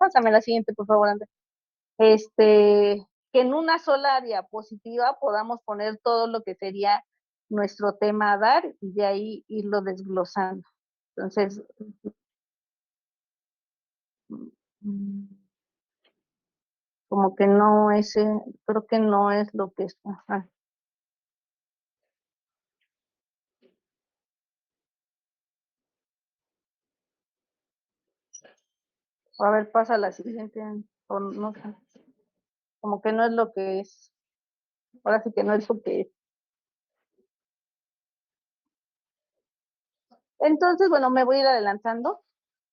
Pásame la siguiente, por favor, Andrés. Este, que en una sola diapositiva podamos poner todo lo que sería nuestro tema a dar y de ahí irlo desglosando. Entonces, mm, como que no es, creo que no es lo que es. Ajá. A ver, pasa la siguiente, o no sé, como que no es lo que es. Ahora sí que no es lo que es. Entonces, bueno, me voy a ir adelantando.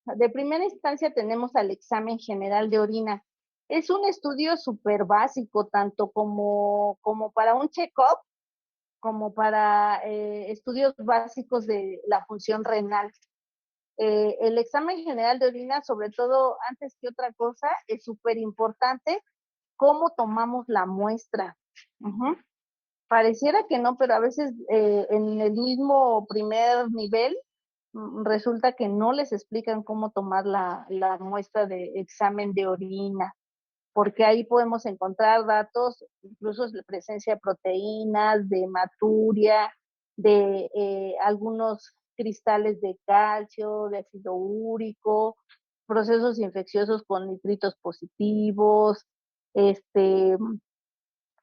De primera instancia tenemos al examen general de orina. Es un estudio súper básico, tanto como para un check-up, como para estudios básicos de la función renal. El examen general de orina, sobre todo antes que otra cosa, es súper importante cómo tomamos la muestra. Ujú. Pareciera que no, pero a veces en el mismo primer nivel resulta que no les explican cómo tomar la muestra de examen de orina, porque ahí podemos encontrar datos, incluso de presencia de proteínas, de hematuria, de algunos cristales de calcio, de ácido úrico, procesos infecciosos con nitritos positivos, este,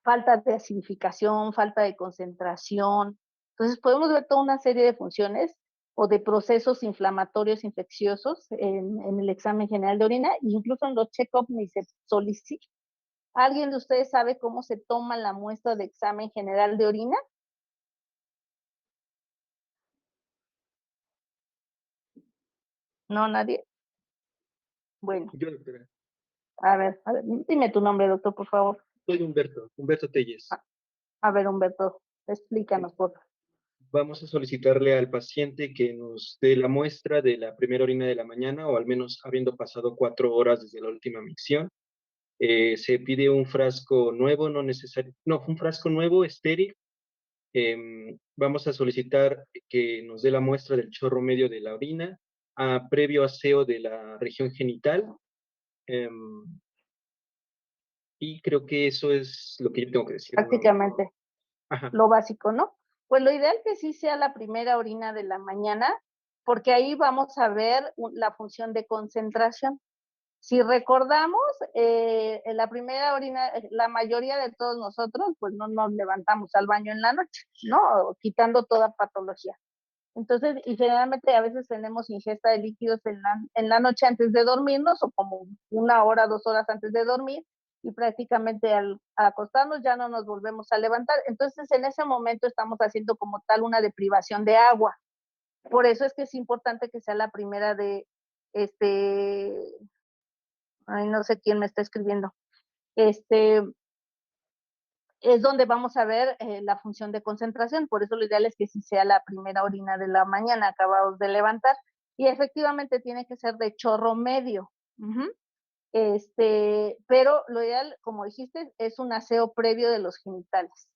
falta de acidificación, falta de concentración. Entonces podemos ver toda una serie de funciones o de procesos inflamatorios infecciosos en el examen general de orina, incluso en los check-up ni se solicita. ¿Alguien de ustedes sabe cómo se toma la muestra de examen general de orina? No, nadie. Bueno, Yo, doctora, a ver, dime tu nombre, doctor, por favor. soy Humberto Telles. A ver, Humberto, Eh, explícanos, por favor. Vamos a solicitarle al paciente que nos dé la muestra de la primera orina de la mañana, o al menos habiendo pasado 4 horas desde la última micción. Se pide un frasco nuevo, no necesario, no, un frasco nuevo, estéril. Vamos a solicitar que nos dé la muestra del chorro medio de la orina, previo aseo de la región genital. em, y creo que eso es lo que yo tengo que decir, ¿no? Prácticamente. Ajá. Lo básico, ¿no? Pues lo ideal que sí sea la primera orina de la mañana, porque ahí vamos a ver la función de concentración. Si recordamos, en la primera orina, la mayoría de todos nosotros, pues no nos levantamos al baño en la noche, ¿no? Quitando toda patología. Entonces, y generalmente a veces tenemos ingesta de líquidos en la noche antes de dormirnos o como 1 hora, 2 horas antes de dormir y prácticamente al acostarnos ya no nos volvemos a levantar. Entonces, en ese momento estamos haciendo como tal una deprivación de agua. Por eso es que es importante que sea la primera de, este, ay, no sé quién me está escribiendo, este, es donde vamos a ver la función de concentración. Por eso lo ideal es que sí sea la primera orina de la mañana, acabados de levantar. Y efectivamente tiene que ser de chorro medio. Uh-huh. Pero lo ideal, como dijiste, es un aseo previo de los genitales.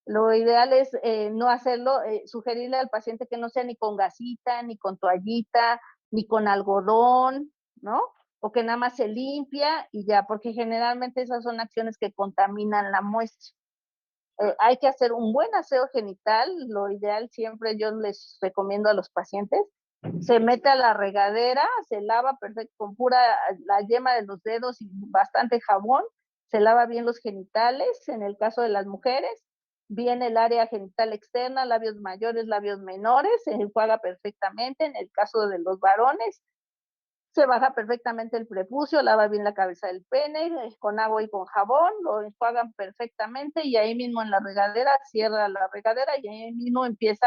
Lo ideal es no hacerlo, sugerirle al paciente que no sea ni con gasita, ni con toallita, ni con algodón, ¿no? O que nada más se limpia y ya, porque generalmente esas son acciones que contaminan la muestra. Hay que hacer un buen aseo genital, lo ideal siempre yo les recomiendo a los pacientes, se mete a la regadera, se lava perfecto con pura la yema de los dedos y bastante jabón, se lava bien los genitales, en el caso de las mujeres, bien el área genital externa, labios mayores, labios menores, se enjuaga perfectamente, en el caso de los varones, se baja perfectamente el prepucio, lava bien la cabeza del pene con agua y con jabón, lo enjuagan perfectamente y ahí mismo en la regadera cierra la regadera y ahí mismo empieza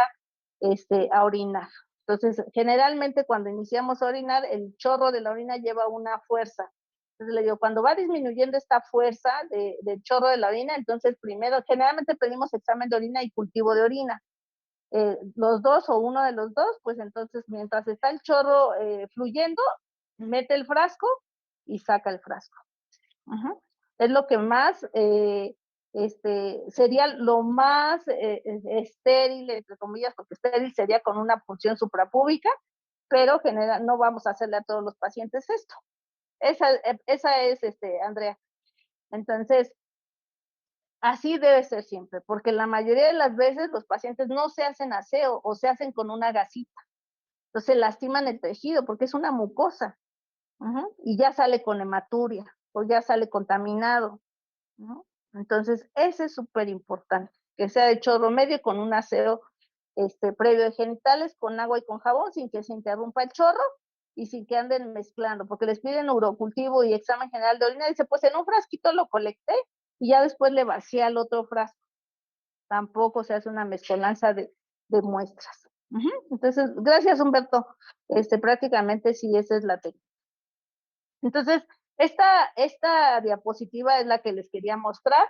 a orinar. Entonces, generalmente cuando iniciamos a orinar, el chorro de la orina lleva una fuerza. Entonces le digo, cuando va disminuyendo esta fuerza del chorro de la orina, entonces primero, generalmente pedimos examen de orina y cultivo de orina. Los dos o uno de los dos, pues entonces mientras está el chorro fluyendo, mete el frasco y saca el frasco. Ajá. Es lo que más, sería lo más estéril, entre comillas, porque estéril sería con una función suprapúbica, pero general, no vamos a hacerle a todos los pacientes esto. Esa es, Andrea. Entonces, así debe ser siempre, porque la mayoría de las veces los pacientes no se hacen aseo o se hacen con una gasita. Entonces lastiman el tejido porque es una mucosa. Y ya sale con hematuria o ya sale contaminado, ¿no? Entonces, ese es súper importante, que sea de chorro medio con un aseo previo de genitales, con agua y con jabón, sin que se interrumpa el chorro y sin que anden mezclando, porque les piden urocultivo y examen general de orina, y dice, pues en un frasquito lo colecté y ya después le vacía el otro frasco. Tampoco se hace una mezcolanza de muestras. Entonces, gracias, Humberto. Prácticamente sí, esa es la técnica. Entonces, esta diapositiva es la que les quería mostrar.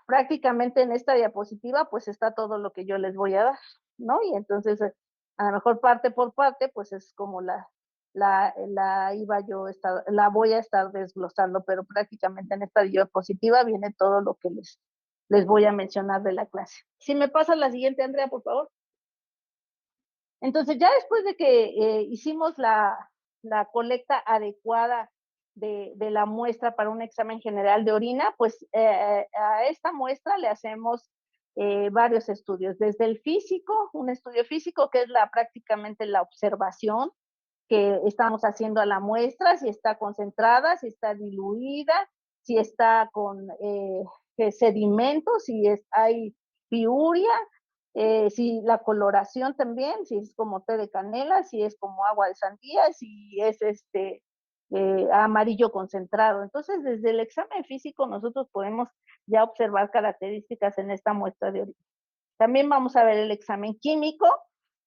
Prácticamente en esta diapositiva, pues está todo lo que yo les voy a dar, ¿no? Y entonces, a lo mejor parte por parte, pues es como la voy a estar desglosando, pero prácticamente en esta diapositiva viene todo lo que les voy a mencionar de la clase. Si me pasa la siguiente, Andrea, por favor. Entonces, ya después de que hicimos la colecta adecuada de la muestra para un examen general de orina, pues a esta muestra le hacemos varios estudios, desde el físico, un estudio físico que es prácticamente la observación que estamos haciendo a la muestra, si está concentrada, si está diluida, si está con sedimentos, si hay piuria, si la coloración también, si es como té de canela, si es como agua de sandía, si es amarillo concentrado. Entonces, desde el examen físico nosotros podemos ya observar características en esta muestra de orina. También vamos a ver el examen químico,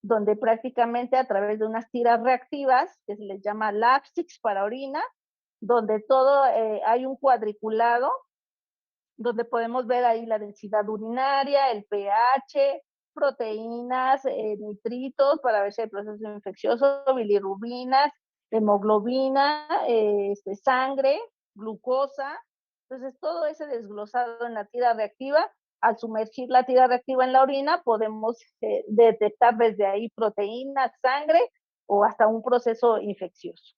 donde prácticamente a través de unas tiras reactivas, que se les llama Lapsticks para orina, donde todo hay un cuadriculado, donde podemos ver ahí la densidad urinaria, el pH, proteínas, nitritos para ver si hay proceso infeccioso, bilirrubinas, hemoglobina, sangre, glucosa. Entonces, todo ese desglosado en la tira reactiva, al sumergir la tira reactiva en la orina, podemos detectar desde ahí proteínas, sangre o hasta un proceso infeccioso.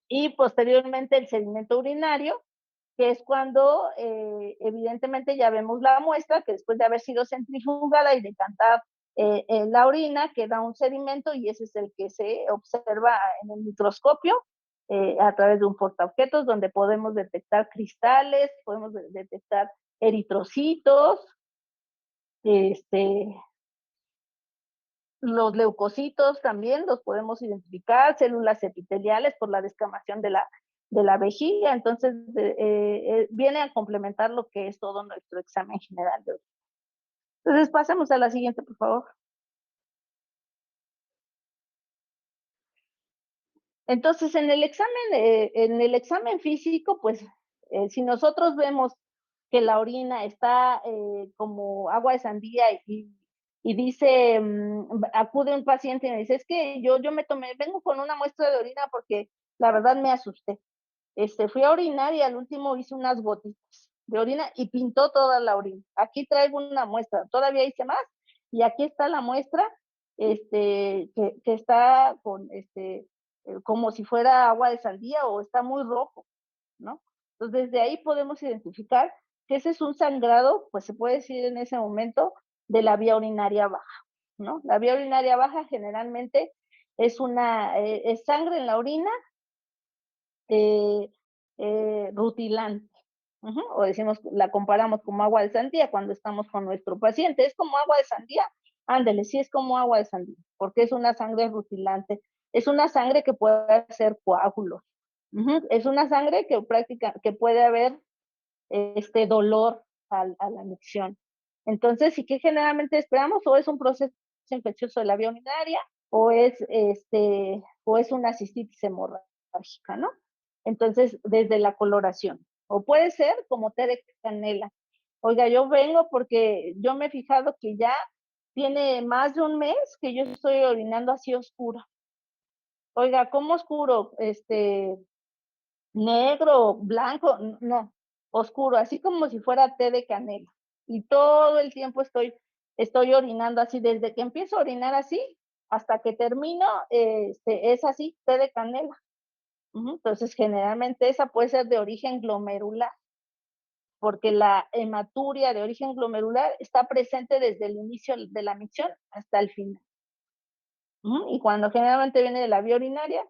Y posteriormente el sedimento urinario, que es cuando evidentemente ya vemos la muestra, que después de haber sido centrifugada y decantar la orina, queda un sedimento y ese es el que se observa en el microscopio a través de un portaobjetos, donde podemos detectar cristales, podemos detectar eritrocitos, los leucocitos también los podemos identificar, células epiteliales por la descamación de la vejiga, entonces viene a complementar lo que es todo nuestro examen general de hoy. Entonces pasemos a la siguiente, por favor. Entonces, en el examen físico, pues, si nosotros vemos que la orina está como agua de sandía y dice, acude un paciente y me dice, es que yo vengo con una muestra de orina porque la verdad me asusté. Fui a orinar y al último hice unas gotitas de orina y pintó toda la orina. Aquí traigo una muestra, todavía hice más y aquí está la muestra, que está con, como si fuera agua de sandía o está muy rojo, ¿no? Entonces, desde ahí podemos identificar que ese es un sangrado, pues se puede decir en ese momento, de la vía urinaria baja, ¿no? La vía urinaria baja generalmente es es sangre en la orina rutilante. O decimos, la comparamos como agua de sandía cuando estamos con nuestro paciente. ¿Es como agua de sandía? Ándele, sí es como agua de sandía, porque es una sangre rutilante. Es una sangre que puede hacer coágulos. Es una sangre que puede haber dolor a la micción. Entonces, ¿y qué generalmente esperamos? O es un proceso infeccioso de la vía urinaria, o es una cistitis hemorrágica, ¿no? Entonces, desde la coloración. O puede ser como té de canela. Oiga, yo vengo porque yo me he fijado que ya tiene más de un mes que yo estoy orinando así oscuro. Oiga, ¿cómo oscuro? Negro, blanco, no, oscuro, así como si fuera té de canela. Y todo el tiempo estoy orinando así, desde que empiezo a orinar así, hasta que termino, es así, té de canela. Entonces, generalmente esa puede ser de origen glomerular, porque la hematuria de origen glomerular está presente desde el inicio de la micción hasta el final. Y cuando generalmente viene de la vía urinaria,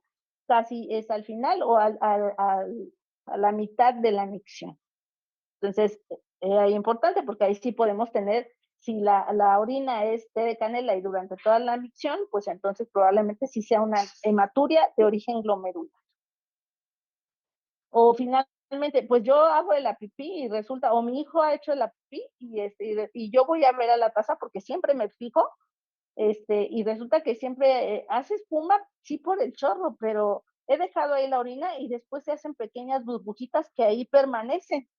casi es al final o a la mitad de la micción. Entonces, es importante porque ahí sí podemos tener, si la orina es té de canela y durante toda la micción, pues entonces probablemente sí sea una hematuria de origen glomerular. O finalmente, pues yo hago de la pipí y resulta, o mi hijo ha hecho de la pipí y yo voy a ver a la taza porque siempre me fijo, y resulta que siempre hace espuma, sí por el chorro, pero he dejado ahí la orina y después se hacen pequeñas burbujitas que ahí permanecen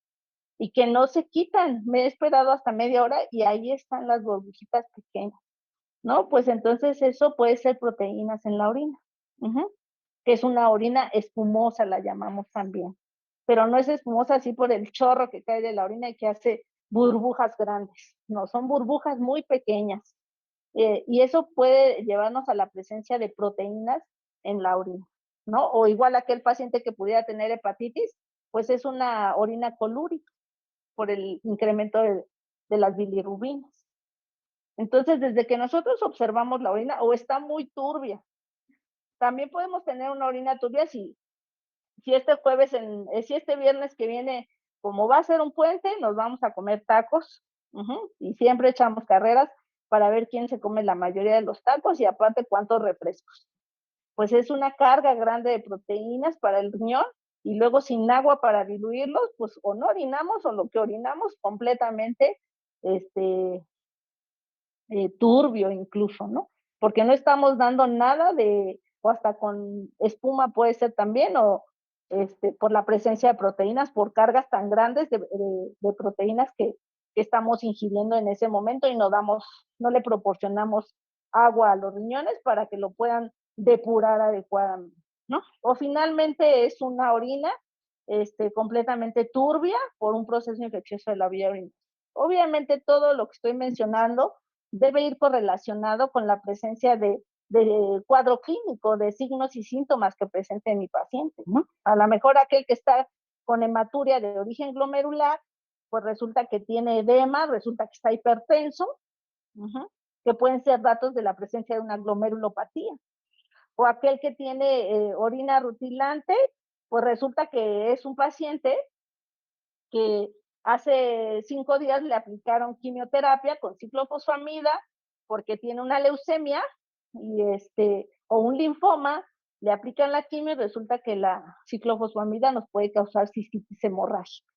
y que no se quitan. Me he esperado hasta media hora y ahí están las burbujitas pequeñas, ¿no? Pues entonces eso puede ser proteínas en la orina, que es una orina espumosa, la llamamos también, pero no es espumosa así por el chorro que cae de la orina y que hace burbujas grandes, no, son burbujas muy pequeñas, y eso puede llevarnos a la presencia de proteínas en la orina, ¿no? O igual aquel paciente que pudiera tener hepatitis, pues es una orina colúrica por el incremento de las bilirrubinas. Entonces, desde que nosotros observamos la orina, o está muy turbia, también podemos tener una orina turbia si este viernes que viene, como va a ser un puente, nos vamos a comer tacos, y siempre echamos carreras para ver quién se come la mayoría de los tacos y aparte cuántos refrescos. Pues es una carga grande de proteínas para el riñón y luego sin agua para diluirlos, pues o no orinamos o lo que orinamos completamente este, turbio incluso, ¿no? Porque no estamos dando nada o hasta con espuma puede ser también, o por la presencia de proteínas, por cargas tan grandes de proteínas que estamos ingiriendo en ese momento y no le proporcionamos agua a los riñones para que lo puedan depurar adecuadamente, ¿no? O finalmente es una orina completamente turbia por un proceso infeccioso de la vía urinaria. Obviamente todo lo que estoy mencionando debe ir correlacionado con la presencia de cuadro clínico, de signos y síntomas que presente mi paciente, ¿no? A lo mejor aquel que está con hematuria de origen glomerular, pues resulta que tiene edema, resulta que está hipertenso, que pueden ser datos de la presencia de una glomerulopatía. O aquel que tiene orina rutilante, pues resulta que es un paciente que hace 5 días le aplicaron quimioterapia con ciclofosfamida porque tiene una leucemia o un linfoma, le aplican la quimio y resulta que la ciclofosfamida nos puede causar cistitis hemorrágica,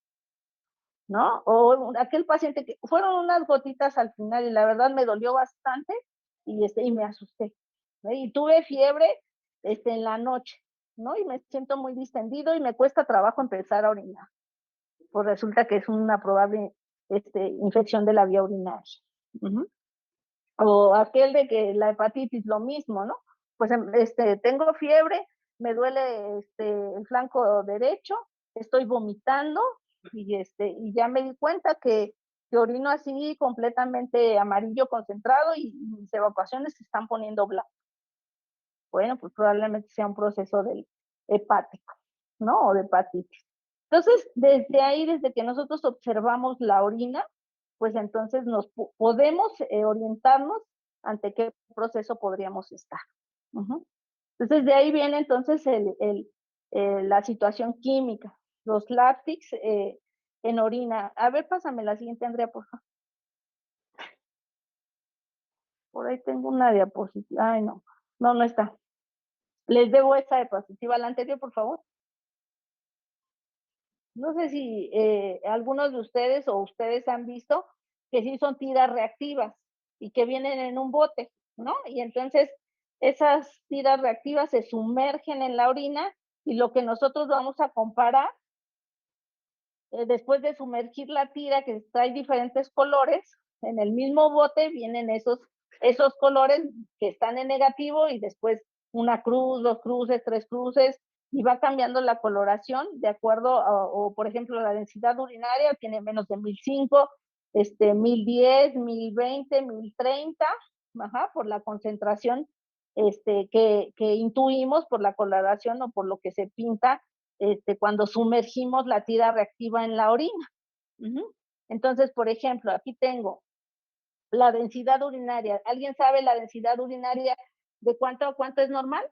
¿no? O aquel paciente que fueron unas gotitas al final y la verdad me dolió bastante y me asusté, ¿no? Y tuve fiebre en la noche, ¿no? Y me siento muy distendido y me cuesta trabajo empezar a orinar. Pues resulta que es una probable infección de la vía urinaria. O aquel de que la hepatitis, lo mismo, ¿no? Pues tengo fiebre, me duele el flanco derecho, estoy vomitando y ya me di cuenta que orino así completamente amarillo concentrado y mis evacuaciones se están poniendo blancas. Bueno, pues probablemente sea un proceso del hepático, ¿no? O de hepatitis. Entonces, desde que nosotros observamos la orina, pues entonces nos podemos orientarnos ante qué proceso podríamos estar. Entonces, de ahí viene entonces la situación química, los láctics en orina. A ver, pásame la siguiente, Andrea, por favor. Por ahí tengo una diapositiva. Ay, no, no está. Les debo esa diapositiva, la anterior, por favor. No sé si algunos de ustedes o ustedes han visto que sí son tiras reactivas y que vienen en un bote, ¿no? Y entonces esas tiras reactivas se sumergen en la orina y lo que nosotros vamos a comparar, después de sumergir la tira, que trae diferentes colores, en el mismo bote vienen esos colores que están en negativo y después una cruz, 2 cruces, 3 cruces, y va cambiando la coloración de acuerdo o por ejemplo la densidad urinaria tiene menos de 1005, 1010, 1020, 1030, por la concentración que intuimos por la coloración o por lo que se pinta cuando sumergimos la tira reactiva en la orina. Entonces, por ejemplo, aquí tengo la densidad urinaria. ¿Alguien sabe la densidad urinaria de cuánto a cuánto es normal?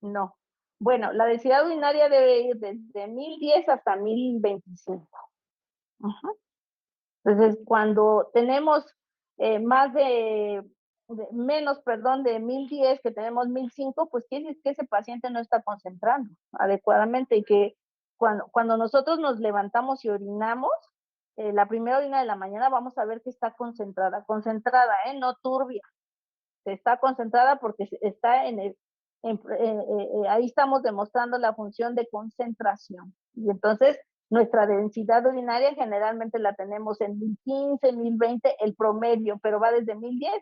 No. Bueno, la densidad urinaria debe ir desde 1010 hasta 1025. Entonces, cuando tenemos más menos, perdón, de 1010, que tenemos 1005, pues quiere decir que ese paciente no está concentrando adecuadamente y que cuando nosotros nos levantamos y orinamos, la primera orina de la mañana vamos a ver que está concentrada, no turbia, está concentrada porque está ahí estamos demostrando la función de concentración. Y entonces nuestra densidad urinaria generalmente la tenemos en 1015, 1020, el promedio, pero va desde 1010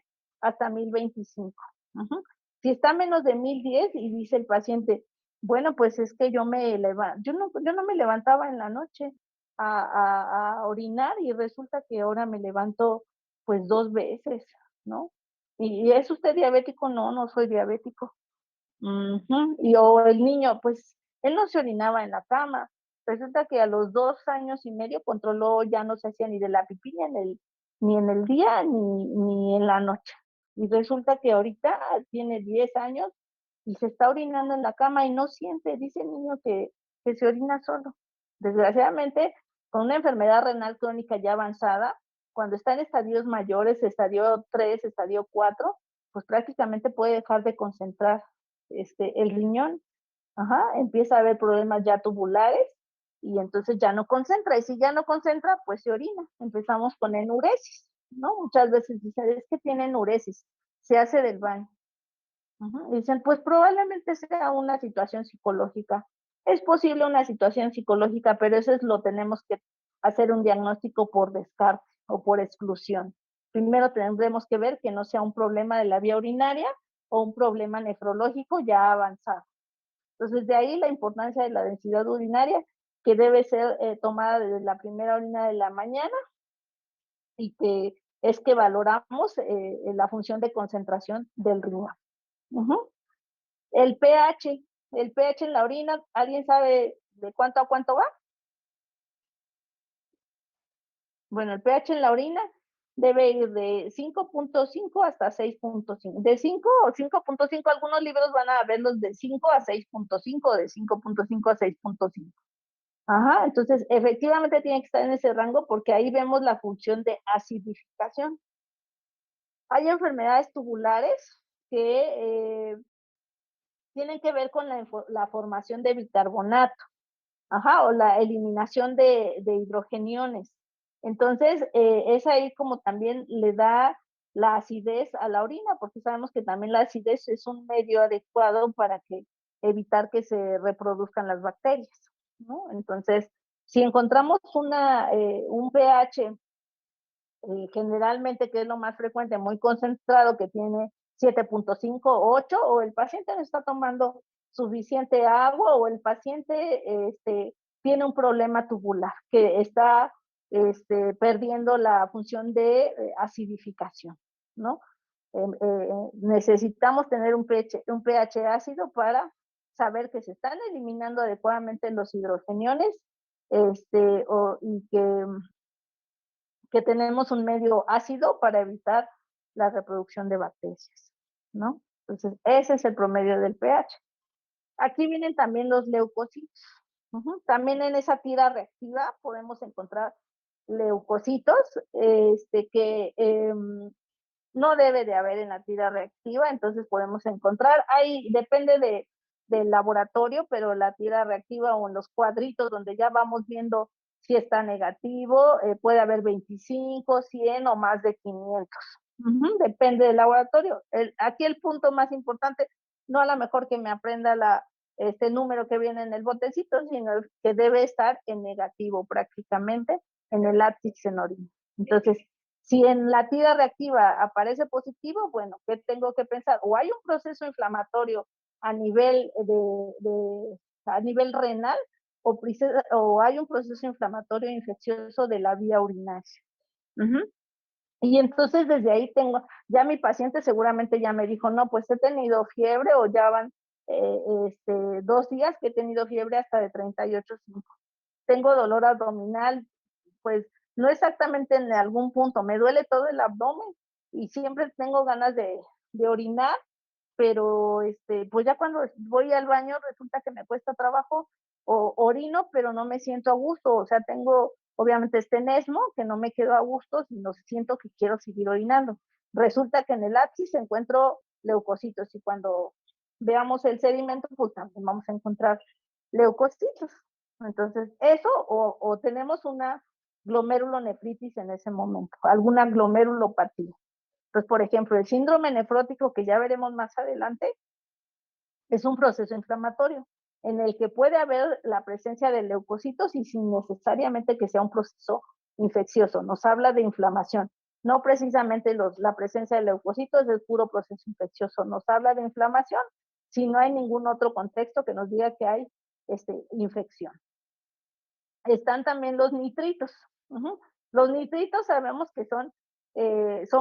hasta 1025. Si está menos de 1010 y dice el paciente, bueno, pues es que yo no me levantaba en la noche a orinar y resulta que ahora me levanto pues 2 veces, ¿no? ¿Y es usted diabético? No, no soy diabético. O el niño, pues él no se orinaba en la cama. Resulta que a los 2 años y medio controló, ya no se hacía ni de la pipí ni en el día ni en la noche. Y resulta que ahorita tiene 10 años y se está orinando en la cama y no siente, dice el niño que se orina solo. Desgraciadamente, con una enfermedad renal crónica ya avanzada, cuando está en estadios mayores, estadio 3, estadio 4, pues prácticamente puede dejar de concentrar el riñón. Empieza a haber problemas ya tubulares y entonces ya no concentra. Y si ya no concentra, pues se orina. Empezamos con enuresis, ¿no? Muchas veces dicen, es que tiene enuresis, se hace del baño. Dicen, pues probablemente sea una situación psicológica. Es posible una situación psicológica, pero eso lo tenemos que hacer un diagnóstico por descarte o por exclusión. Primero tendremos que ver que no sea un problema de la vía urinaria o un problema nefrológico ya avanzado. Entonces, de ahí la importancia de la densidad urinaria, que debe ser tomada desde la primera orina de la mañana y que es que valoramos la función de concentración del riñón. El pH, el pH en la orina, ¿alguien sabe de cuánto a cuánto va? Bueno, el pH en la orina debe ir de 5.5 hasta 6.5. De 5 o 5.5, algunos libros van a verlos de 5 a 6.5, de 5.5 a 6.5. Entonces efectivamente tiene que estar en ese rango porque ahí vemos la función de acidificación. Hay enfermedades tubulares que tienen que ver con la formación de bicarbonato. O la eliminación de hidrogeniones. Entonces, es ahí como también le da la acidez a la orina, porque sabemos que también la acidez es un medio adecuado para evitar que se reproduzcan las bacterias, ¿no? Entonces, si encontramos un pH generalmente, que es lo más frecuente, muy concentrado, que tiene 7.5, 8, o el paciente no está tomando suficiente agua, o el paciente tiene un problema tubular, que está perdiendo la función de acidificación, ¿no? Necesitamos tener un pH ácido para saber que se están eliminando adecuadamente los hidrogeniones y que tenemos un medio ácido para evitar la reproducción de bacterias, ¿no? Entonces, ese es el promedio del pH. Aquí vienen también los leucocitos. También en esa tira reactiva podemos encontrar leucocitos que no debe de haber en la tira reactiva, entonces podemos encontrar, depende del laboratorio, pero la tira reactiva o en los cuadritos donde ya vamos viendo si está negativo, puede haber 25, 100 o más de 500. Depende del laboratorio. Aquí el punto más importante, no a lo mejor que me aprenda este número que viene en el botecito, sino que debe estar en negativo prácticamente en el látex en orina. Entonces, si en la tira reactiva aparece positivo, bueno, ¿qué tengo que pensar? O hay un proceso inflamatorio a nivel a nivel renal o hay un proceso inflamatorio infeccioso de la vía urinaria. Ujú. Y entonces desde ahí ya mi paciente seguramente ya me dijo, no, pues he tenido fiebre o ya van 2 días que he tenido fiebre hasta de 38,5. Tengo dolor abdominal, pues no exactamente en algún punto, me duele todo el abdomen y siempre tengo ganas de orinar, pero pues ya cuando voy al baño resulta que me cuesta trabajo o orino, pero no me siento a gusto, o sea, tengo obviamente este tenesmo, que no me quedo a gusto, sino siento que quiero seguir orinando. Resulta que en el ápice encuentro leucocitos y cuando veamos el sedimento, pues también vamos a encontrar leucocitos. Entonces, eso o tenemos una glomerulonefritis en ese momento, alguna glomerulopatía. Pues, por ejemplo, el síndrome nefrótico, que ya veremos más adelante, es un proceso inflamatorio en el que puede haber la presencia de leucocitos y sin necesariamente que sea un proceso infeccioso. Nos habla de inflamación. No precisamente la presencia de leucocitos es puro proceso infeccioso. Nos habla de inflamación si no hay ningún otro contexto que nos diga que hay infección. Están también los nitritos. Uh-huh. Los nitritos sabemos que son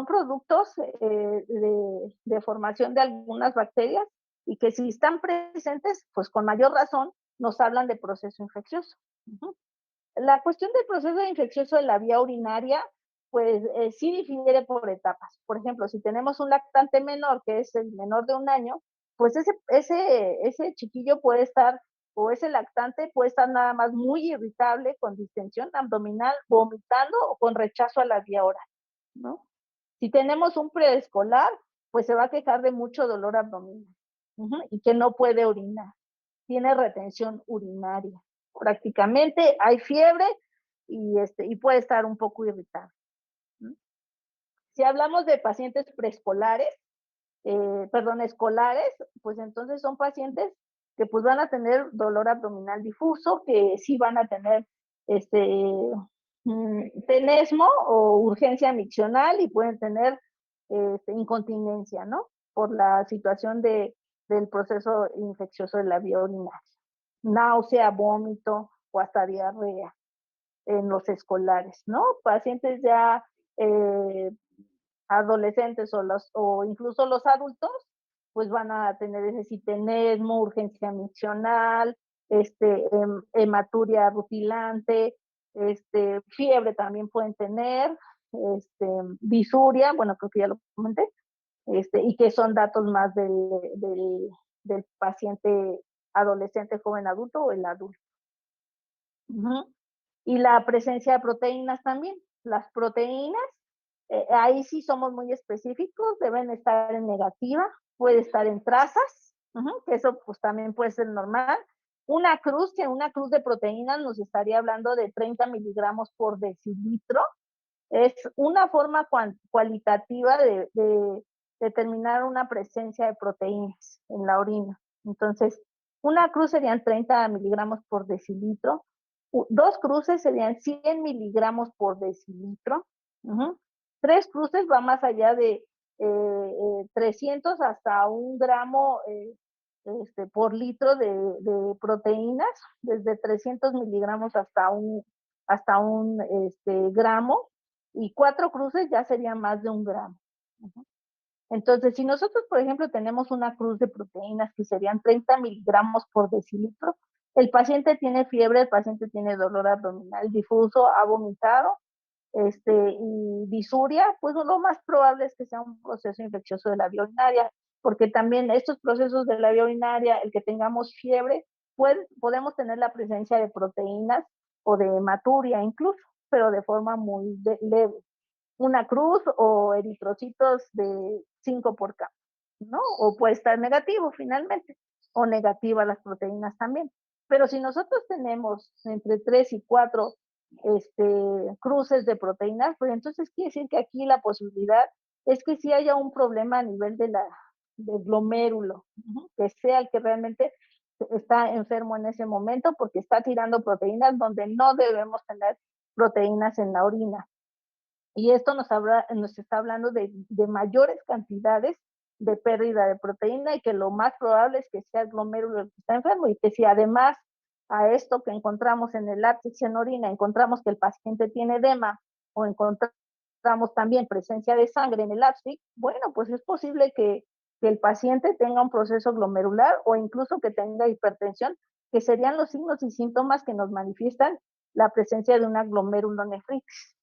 productos de formación de algunas bacterias y que si están presentes, pues con mayor razón nos hablan de proceso infeccioso. Uh-huh. La cuestión del proceso infeccioso de la vía urinaria, pues sí difiere por etapas. Por ejemplo, si tenemos un lactante menor, que es el menor de 1 año, pues ese chiquillo puede estar, o ese lactante puede estar nada más muy irritable, con distensión abdominal, vomitando o con rechazo a la vía oral, ¿no? Si tenemos un preescolar, pues se va a quejar de mucho dolor abdominal y que no puede orinar. Tiene retención urinaria. Prácticamente hay fiebre y puede estar un poco irritado. Si hablamos de pacientes preescolares, escolares, pues entonces son pacientes que pues van a tener dolor abdominal difuso, que sí van a tener tenesmo o urgencia miccional y pueden tener incontinencia, ¿no? Por la situación del proceso infeccioso de la vía urinaria. Náusea, vómito o hasta diarrea en los escolares, ¿no? Pacientes ya adolescentes o incluso los adultos, pues van a tener ese citenesmo, urgencia miccional, hematuria rutilante, fiebre también pueden tener, disuria, bueno, creo que ya lo comenté, y que son datos más del paciente adolescente, joven adulto o el adulto. Uh-huh. Y la presencia de proteínas también. Las proteínas, ahí sí somos muy específicos, deben estar en negativa, puede estar en trazas, que eso pues también puede ser normal. Una cruz de proteínas nos estaría hablando de 30 miligramos por decilitro. Es una forma cualitativa de determinar una presencia de proteínas en la orina. Entonces, una cruz serían 30 miligramos por decilitro. 2 cruces serían 100 miligramos por decilitro. 3 cruces va más allá de 300 hasta 1 gramo por litro de proteínas, desde 300 miligramos hasta un gramo, y 4 cruces ya serían más de 1 gramo. Entonces, si nosotros, por ejemplo, tenemos una cruz de proteínas que serían 30 miligramos por decilitro, el paciente tiene fiebre, el paciente tiene dolor abdominal difuso, ha vomitado, y disuria, pues lo más probable es que sea un proceso infeccioso de la vía urinaria, porque también estos procesos de la vía urinaria, el que tengamos fiebre, podemos tener la presencia de proteínas o de hematuria incluso, pero de forma muy leve. Una cruz o eritrocitos de 5 por K, ¿no? O puede estar negativo finalmente, o negativa las proteínas también. Pero si nosotros tenemos entre 3 y 4 cruces de proteínas, pues entonces quiere decir que aquí la posibilidad es que sí haya un problema a nivel del glomérulo, que sea el que realmente está enfermo en ese momento porque está tirando proteínas donde no debemos tener proteínas en la orina. Y esto nos está hablando de mayores cantidades de pérdida de proteína y que lo más probable es que sea el glomérulo el que está enfermo, y que si además a esto que encontramos en el látex en orina encontramos que el paciente tiene edema o encontramos encontramos también presencia de sangre en el ábsix, bueno, pues es posible que el paciente tenga un proceso glomerular o incluso que tenga hipertensión, que serían los signos y síntomas que nos manifiestan la presencia de una glomerulonefritis.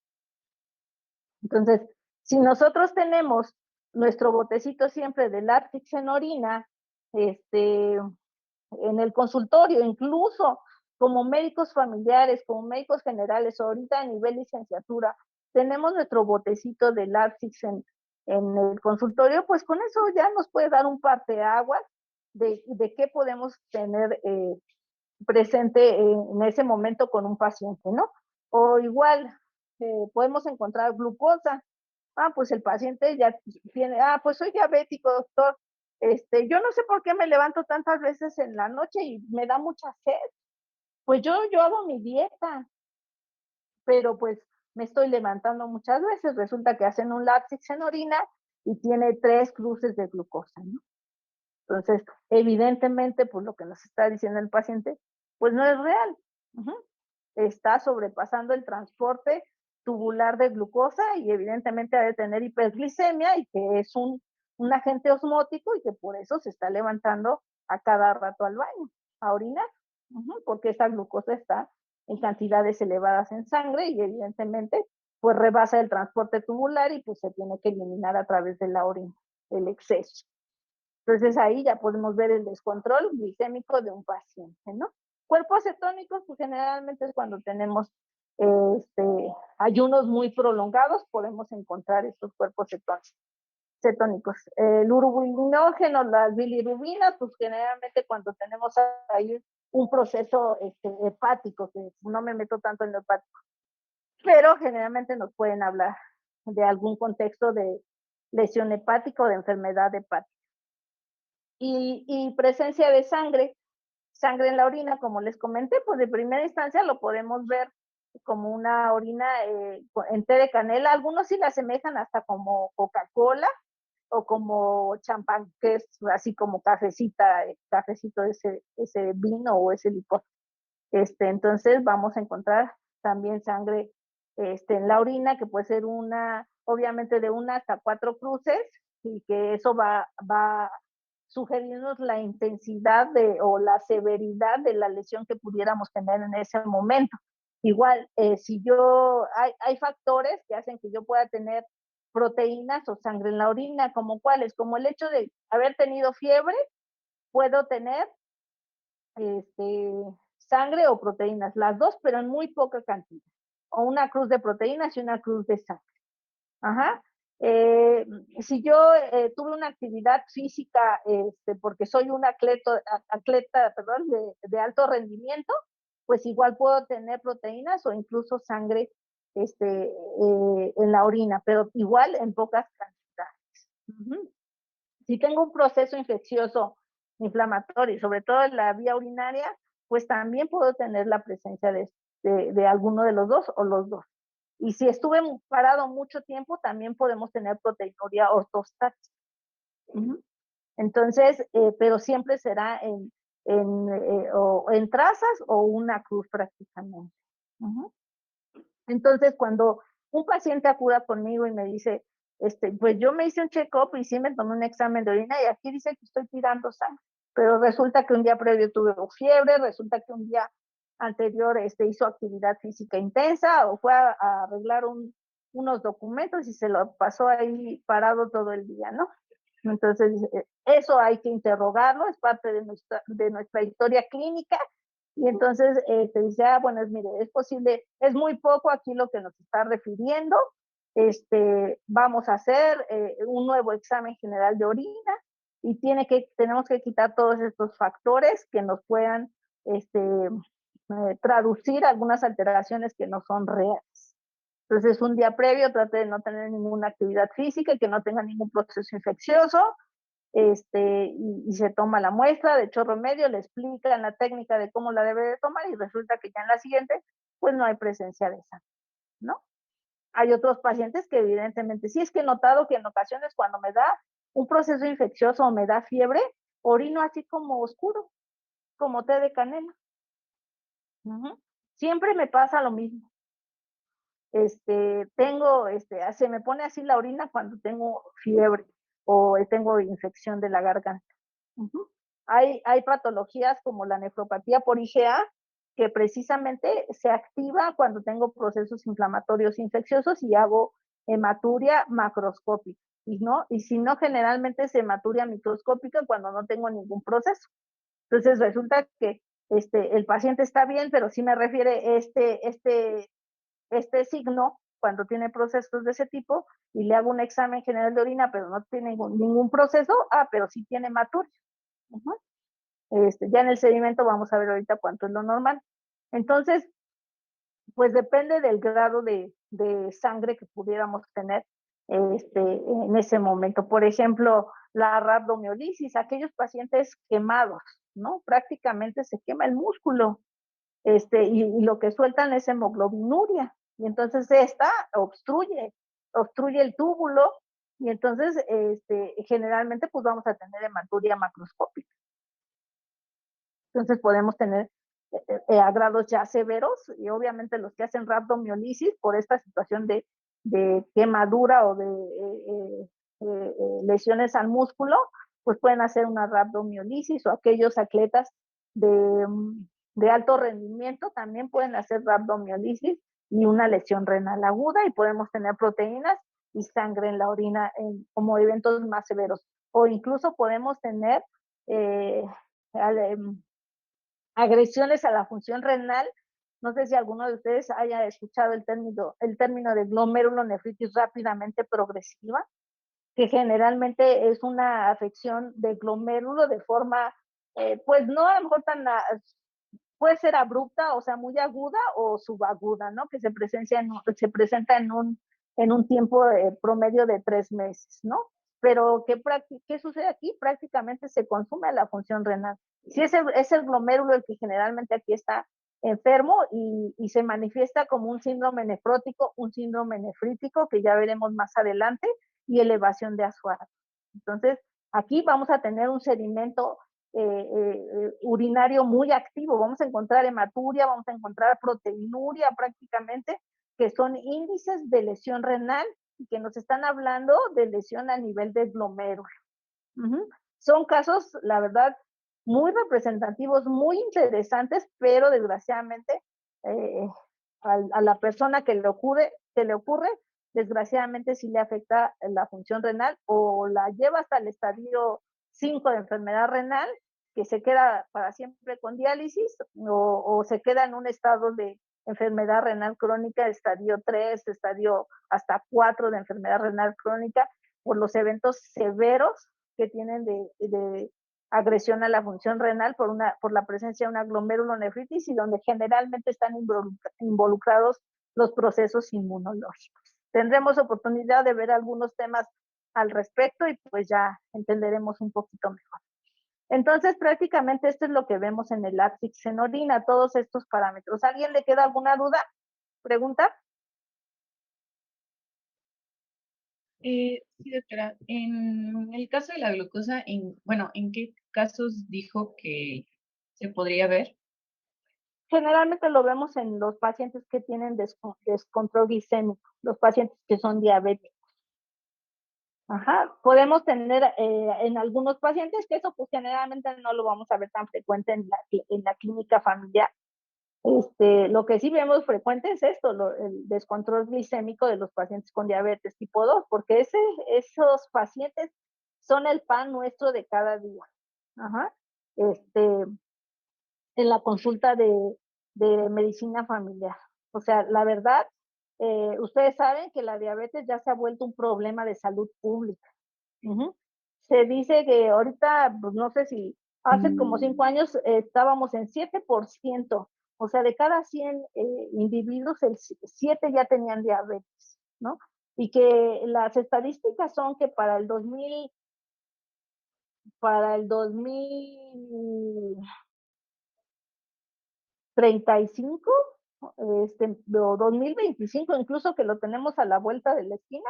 Entonces, si nosotros tenemos nuestro botecito siempre de látex en orina, en el consultorio, incluso como médicos familiares, como médicos generales, ahorita a nivel licenciatura, tenemos nuestro botecito de látex en el consultorio, pues con eso ya nos puede dar un parteaguas de qué podemos tener presente en ese momento con un paciente, ¿no? O igual, podemos encontrar glucosa. Ah, pues el paciente ya tiene, pues soy diabético, doctor. Yo no sé por qué me levanto tantas veces en la noche y me da mucha sed. Pues yo hago mi dieta, pero pues me estoy levantando muchas veces. Resulta que hacen un látex en orina y tiene 3 cruces de glucosa, ¿no? Entonces, evidentemente, pues lo que nos está diciendo el paciente, pues no es real. Ujú. Está sobrepasando el transporte tubular de glucosa y evidentemente ha de tener hiperglicemia y que es un agente osmótico y que por eso se está levantando a cada rato al baño, a orinar, porque esa glucosa está en cantidades elevadas en sangre y evidentemente pues rebasa el transporte tubular y pues se tiene que eliminar a través de la orina, el exceso. Entonces ahí ya podemos ver el descontrol glicémico de un paciente, ¿no? Cuerpos cetónicos, pues generalmente es cuando tenemos ayunos muy prolongados, podemos encontrar estos cuerpos cetónicos. El urobilinógeno, las bilirubinas, pues generalmente cuando tenemos ahí un proceso hepático, que no me meto tanto en lo hepático, pero generalmente nos pueden hablar de algún contexto de lesión hepática o de enfermedad hepática. Y presencia de sangre en la orina, como les comenté, pues de primera instancia lo podemos ver como una orina en té de canela. Algunos sí la asemejan hasta como Coca-Cola o como champán, que es así como cafecito ese vino o ese licor. Entonces vamos a encontrar también sangre en la orina, que puede ser obviamente de 1 hasta 4 cruces, y que eso va sugerirnos la intensidad o la severidad de la lesión que pudiéramos tener en ese momento. Igual, si hay factores que hacen que yo pueda tener proteínas o sangre en la orina, como cuáles, como el hecho de haber tenido fiebre, puedo tener sangre o proteínas, las dos, pero en muy poca cantidad, o una cruz de proteínas y una cruz de sangre. Ajá. Si yo tuve una actividad física, porque soy un atleta, perdón, de alto rendimiento, pues igual puedo tener proteínas o incluso sangre en la orina, pero igual en pocas cantidades. Uh-huh. Si tengo un proceso infeccioso inflamatorio, sobre todo en la vía urinaria, pues también puedo tener la presencia de alguno de los dos o los dos. Y si estuve parado mucho tiempo, también podemos tener proteinuria ortostática. Entonces, pero siempre será en trazas o una cruz prácticamente. Entonces, cuando un paciente acuda conmigo y me dice, pues yo me hice un check-up y sí me tomé un examen de orina y aquí dice que estoy tirando sangre, pero resulta que un día previo tuve fiebre, resulta que un día anterior hizo actividad física intensa o fue a arreglar unos documentos y se lo pasó ahí parado todo el día, ¿no? Entonces, eso hay que interrogarlo, es parte de nuestra historia clínica. Y entonces te dice, bueno, mire, es posible, es muy poco aquí lo que nos está refiriendo. Vamos a hacer un nuevo examen general de orina y tenemos que quitar todos estos factores que nos puedan traducir algunas alteraciones que no son reales. Entonces, un día previo trate de no tener ninguna actividad física y que no tenga ningún proceso infeccioso, y se toma la muestra de chorro medio, le explican la técnica de cómo la debe de tomar y resulta que ya en la siguiente, pues no hay presencia de sangre, ¿no? Hay otros pacientes que evidentemente, sí es que he notado que en ocasiones cuando me da un proceso infeccioso o me da fiebre, orino así como oscuro, como té de canela. Siempre me pasa lo mismo. se me pone así la orina cuando tengo fiebre o tengo infección de la garganta. Ujú. Hay patologías como la nefropatía por IgA, que precisamente se activa cuando tengo procesos inflamatorios infecciosos y hago hematuria macroscópica. Y si no, generalmente es hematuria microscópica cuando no tengo ningún proceso. Entonces resulta que el paciente está bien, pero sí me refiere este signo cuando tiene procesos de ese tipo y le hago un examen general de orina, pero no tiene ningún proceso, pero sí tiene hematuria. Uh-huh. Ya en el sedimento vamos a ver ahorita cuánto es lo normal. Entonces, pues depende del grado de sangre que pudiéramos tener en ese momento. Por ejemplo, la rhabdomiolisis, aquellos pacientes quemados, ¿no? Prácticamente se quema el músculo, y lo que sueltan es hemoglobinuria, y entonces esta obstruye el túbulo, y entonces generalmente pues vamos a tener hematuria macroscópica. Entonces podemos tener a grados ya severos, y obviamente los que hacen rhabdomiolisis por esta situación de quemadura o de lesiones al músculo, pues pueden hacer una rhabdomiolisis, o aquellos atletas de alto rendimiento también pueden hacer rhabdomiolisis y una lesión renal aguda, y podemos tener proteínas y sangre en la orina como eventos más severos. O incluso podemos tener eh, agresiones a la función renal. No sé si alguno de ustedes haya escuchado el término de glomerulonefritis rápidamente progresiva, que generalmente es una afección de glomérulo de forma, pues no a lo mejor puede ser abrupta, o sea, muy aguda o subaguda, ¿no? Que se presenta en un tiempo promedio de 3 meses, ¿no? Pero ¿qué sucede aquí? Prácticamente se consume la función renal. Si es el glomérulo el que generalmente aquí está enfermo, y se manifiesta como un síndrome nefrótico, un síndrome nefrítico, que ya veremos más adelante, y elevación de Azuara. Entonces, aquí vamos a tener un sedimento urinario muy activo. Vamos a encontrar hematuria, vamos a encontrar proteinuria prácticamente, que son índices de lesión renal y que nos están hablando de lesión a nivel de glomérulo. Uh-huh. Son casos, la verdad, muy representativos, muy interesantes, pero desgraciadamente a la persona que le ocurre, desgraciadamente sí le afecta la función renal, o la lleva hasta el estadio 5 de enfermedad renal, que se queda para siempre con diálisis, o se queda en un estado de enfermedad renal crónica, estadio 3, estadio hasta 4 de enfermedad renal crónica, por los eventos severos que tienen de agresión a la función renal por la presencia de una glomerulonefritis, y donde generalmente están involucrados los procesos inmunológicos. Tendremos oportunidad de ver algunos temas al respecto, y pues ya entenderemos un poquito mejor. Entonces, prácticamente esto es lo que vemos en el látex en orina, todos estos parámetros. ¿A alguien le queda alguna duda? ¿Pregunta? Sí, doctora. En el caso de la glucosa, ¿en qué casos dijo que se podría ver? Generalmente lo vemos en los pacientes que tienen descontrol glicémico, los pacientes que son diabéticos. Ajá. Podemos tener en algunos pacientes, que eso pues generalmente no lo vamos a ver tan frecuente en la clínica familiar. Lo que sí vemos frecuente es esto, el descontrol glicémico de los pacientes con diabetes tipo 2, porque esos pacientes son el pan nuestro de cada día. Ajá. En la consulta de medicina familiar. O sea, la verdad, ustedes saben que la diabetes ya se ha vuelto un problema de salud pública. Uh-huh. Se dice que ahorita, pues no sé si hace como 5 años estábamos en 7%, o sea, de cada 100 individuos, 7 ya tenían diabetes, ¿no? Y que las estadísticas son que para el 2035, o 2025, incluso que lo tenemos a la vuelta de la esquina,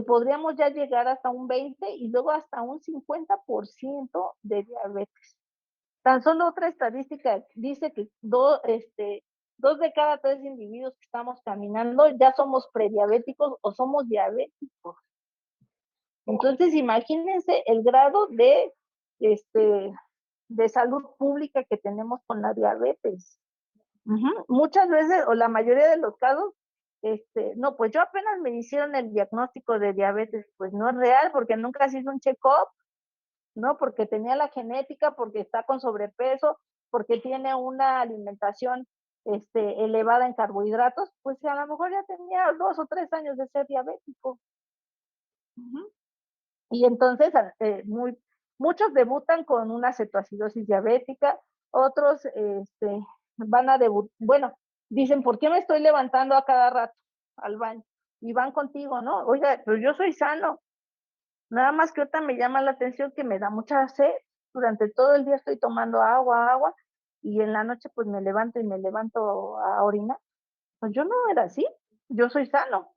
podríamos ya llegar hasta un 20 y luego hasta un 50% de diabetes. Tan solo otra estadística dice que 2 de cada 3 individuos que estamos caminando ya somos prediabéticos o somos diabéticos. Entonces, imagínense el grado de salud pública que tenemos con la diabetes. Muchas veces, o la mayoría de los casos, no, pues yo apenas me hicieron el diagnóstico de diabetes, pues no es real, porque nunca se hizo un check-up, ¿no? Porque tenía la genética, porque está con sobrepeso, porque tiene una alimentación elevada en carbohidratos, pues a lo mejor ya tenía 2 o 3 años de ser diabético. Y entonces muchos debutan con una cetoacidosis diabética, otros van a debutar, bueno, dicen, ¿por qué me estoy levantando a cada rato al baño? Y van contigo, ¿no? Oiga, pues yo soy sano, nada más que ahorita me llama la atención que me da mucha sed, durante todo el día estoy tomando agua, y en la noche pues me levanto y me levanto a orinar. Pues yo no era así, yo soy sano,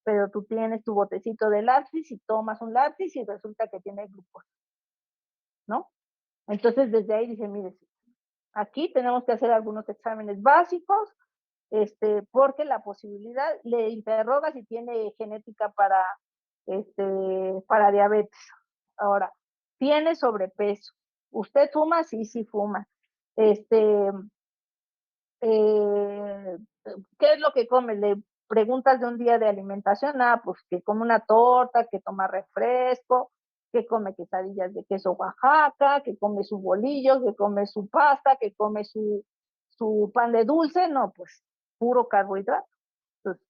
pero tú tienes tu botecito de lácteos y tomas un lácteos y resulta que tiene glucosa, ¿no? Entonces desde ahí dice, mire, aquí tenemos que hacer algunos exámenes básicos, porque la posibilidad, le interroga si tiene genética para diabetes. Ahora, tiene sobrepeso. ¿Usted fuma? Sí, sí fuma. Eh, ¿Qué es lo que come? Le preguntas de un día de alimentación, pues que come una torta, que toma refresco, que come quesadillas de queso Oaxaca, que come sus bolillos, que come su pasta, que come su pan de dulce, no, pues puro carbohidrato. Entonces,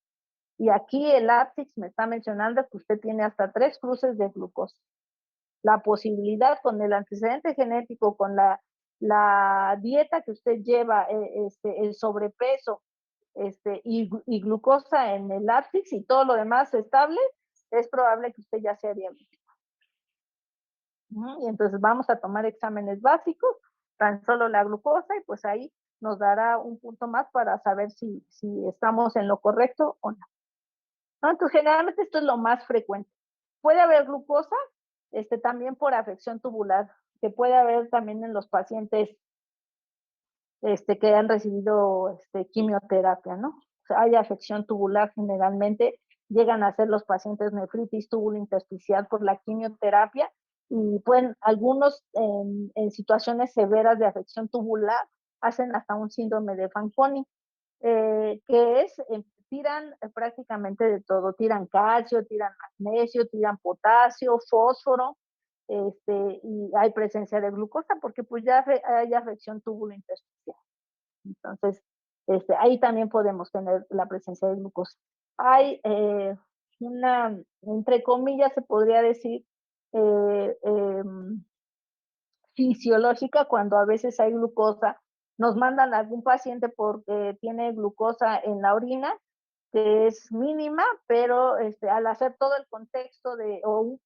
y aquí el APSIX me está mencionando que usted tiene hasta 3 cruces de glucosa. La posibilidad con el antecedente genético, con la dieta que usted lleva, el sobrepeso y glucosa en el lápiz y todo lo demás estable, es probable que usted ya sea diabético. Y entonces vamos a tomar exámenes básicos, tan solo la glucosa, y pues ahí nos dará un punto más para saber si estamos en lo correcto o no. Entonces, generalmente esto es lo más frecuente. Puede haber glucosa también por afección tubular, que puede haber también en los pacientes que han recibido quimioterapia, ¿no? O sea, hay afección tubular generalmente, llegan a ser los pacientes nefritis túbulo-intersticial por la quimioterapia y pueden, algunos en situaciones severas de afección tubular, hacen hasta un síndrome de Fanconi, que es, tiran prácticamente de todo, tiran calcio, tiran magnesio, tiran potasio, fósforo, y hay presencia de glucosa porque pues ya hay afección túbulo-intersticial. Entonces, ahí también podemos tener la presencia de glucosa. Hay entre comillas, se podría decir, fisiológica cuando a veces hay glucosa. Nos mandan a algún paciente porque tiene glucosa en la orina, que es mínima, pero al hacer todo el contexto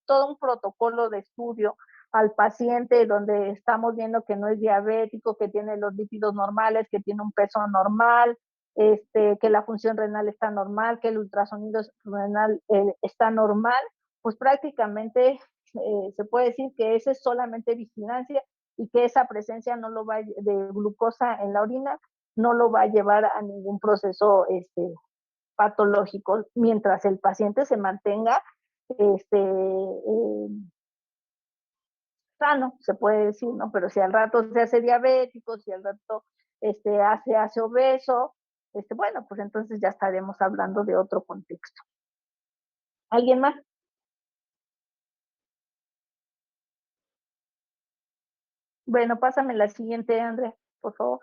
todo un protocolo de estudio al paciente donde estamos viendo que no es diabético, que tiene los lípidos normales, que tiene un peso normal, que la función renal está normal, que el ultrasonido renal está normal, pues prácticamente se puede decir que esa es solamente vigilancia y que esa presencia no lo va de glucosa en la orina no lo va a llevar a ningún proceso patológico mientras el paciente se mantenga sano, se puede decir, ¿no? Pero si al rato se hace diabético, si al rato hace obeso, bueno, pues entonces ya estaremos hablando de otro contexto. ¿Alguien más? Bueno, pásame la siguiente, Andrea, por favor.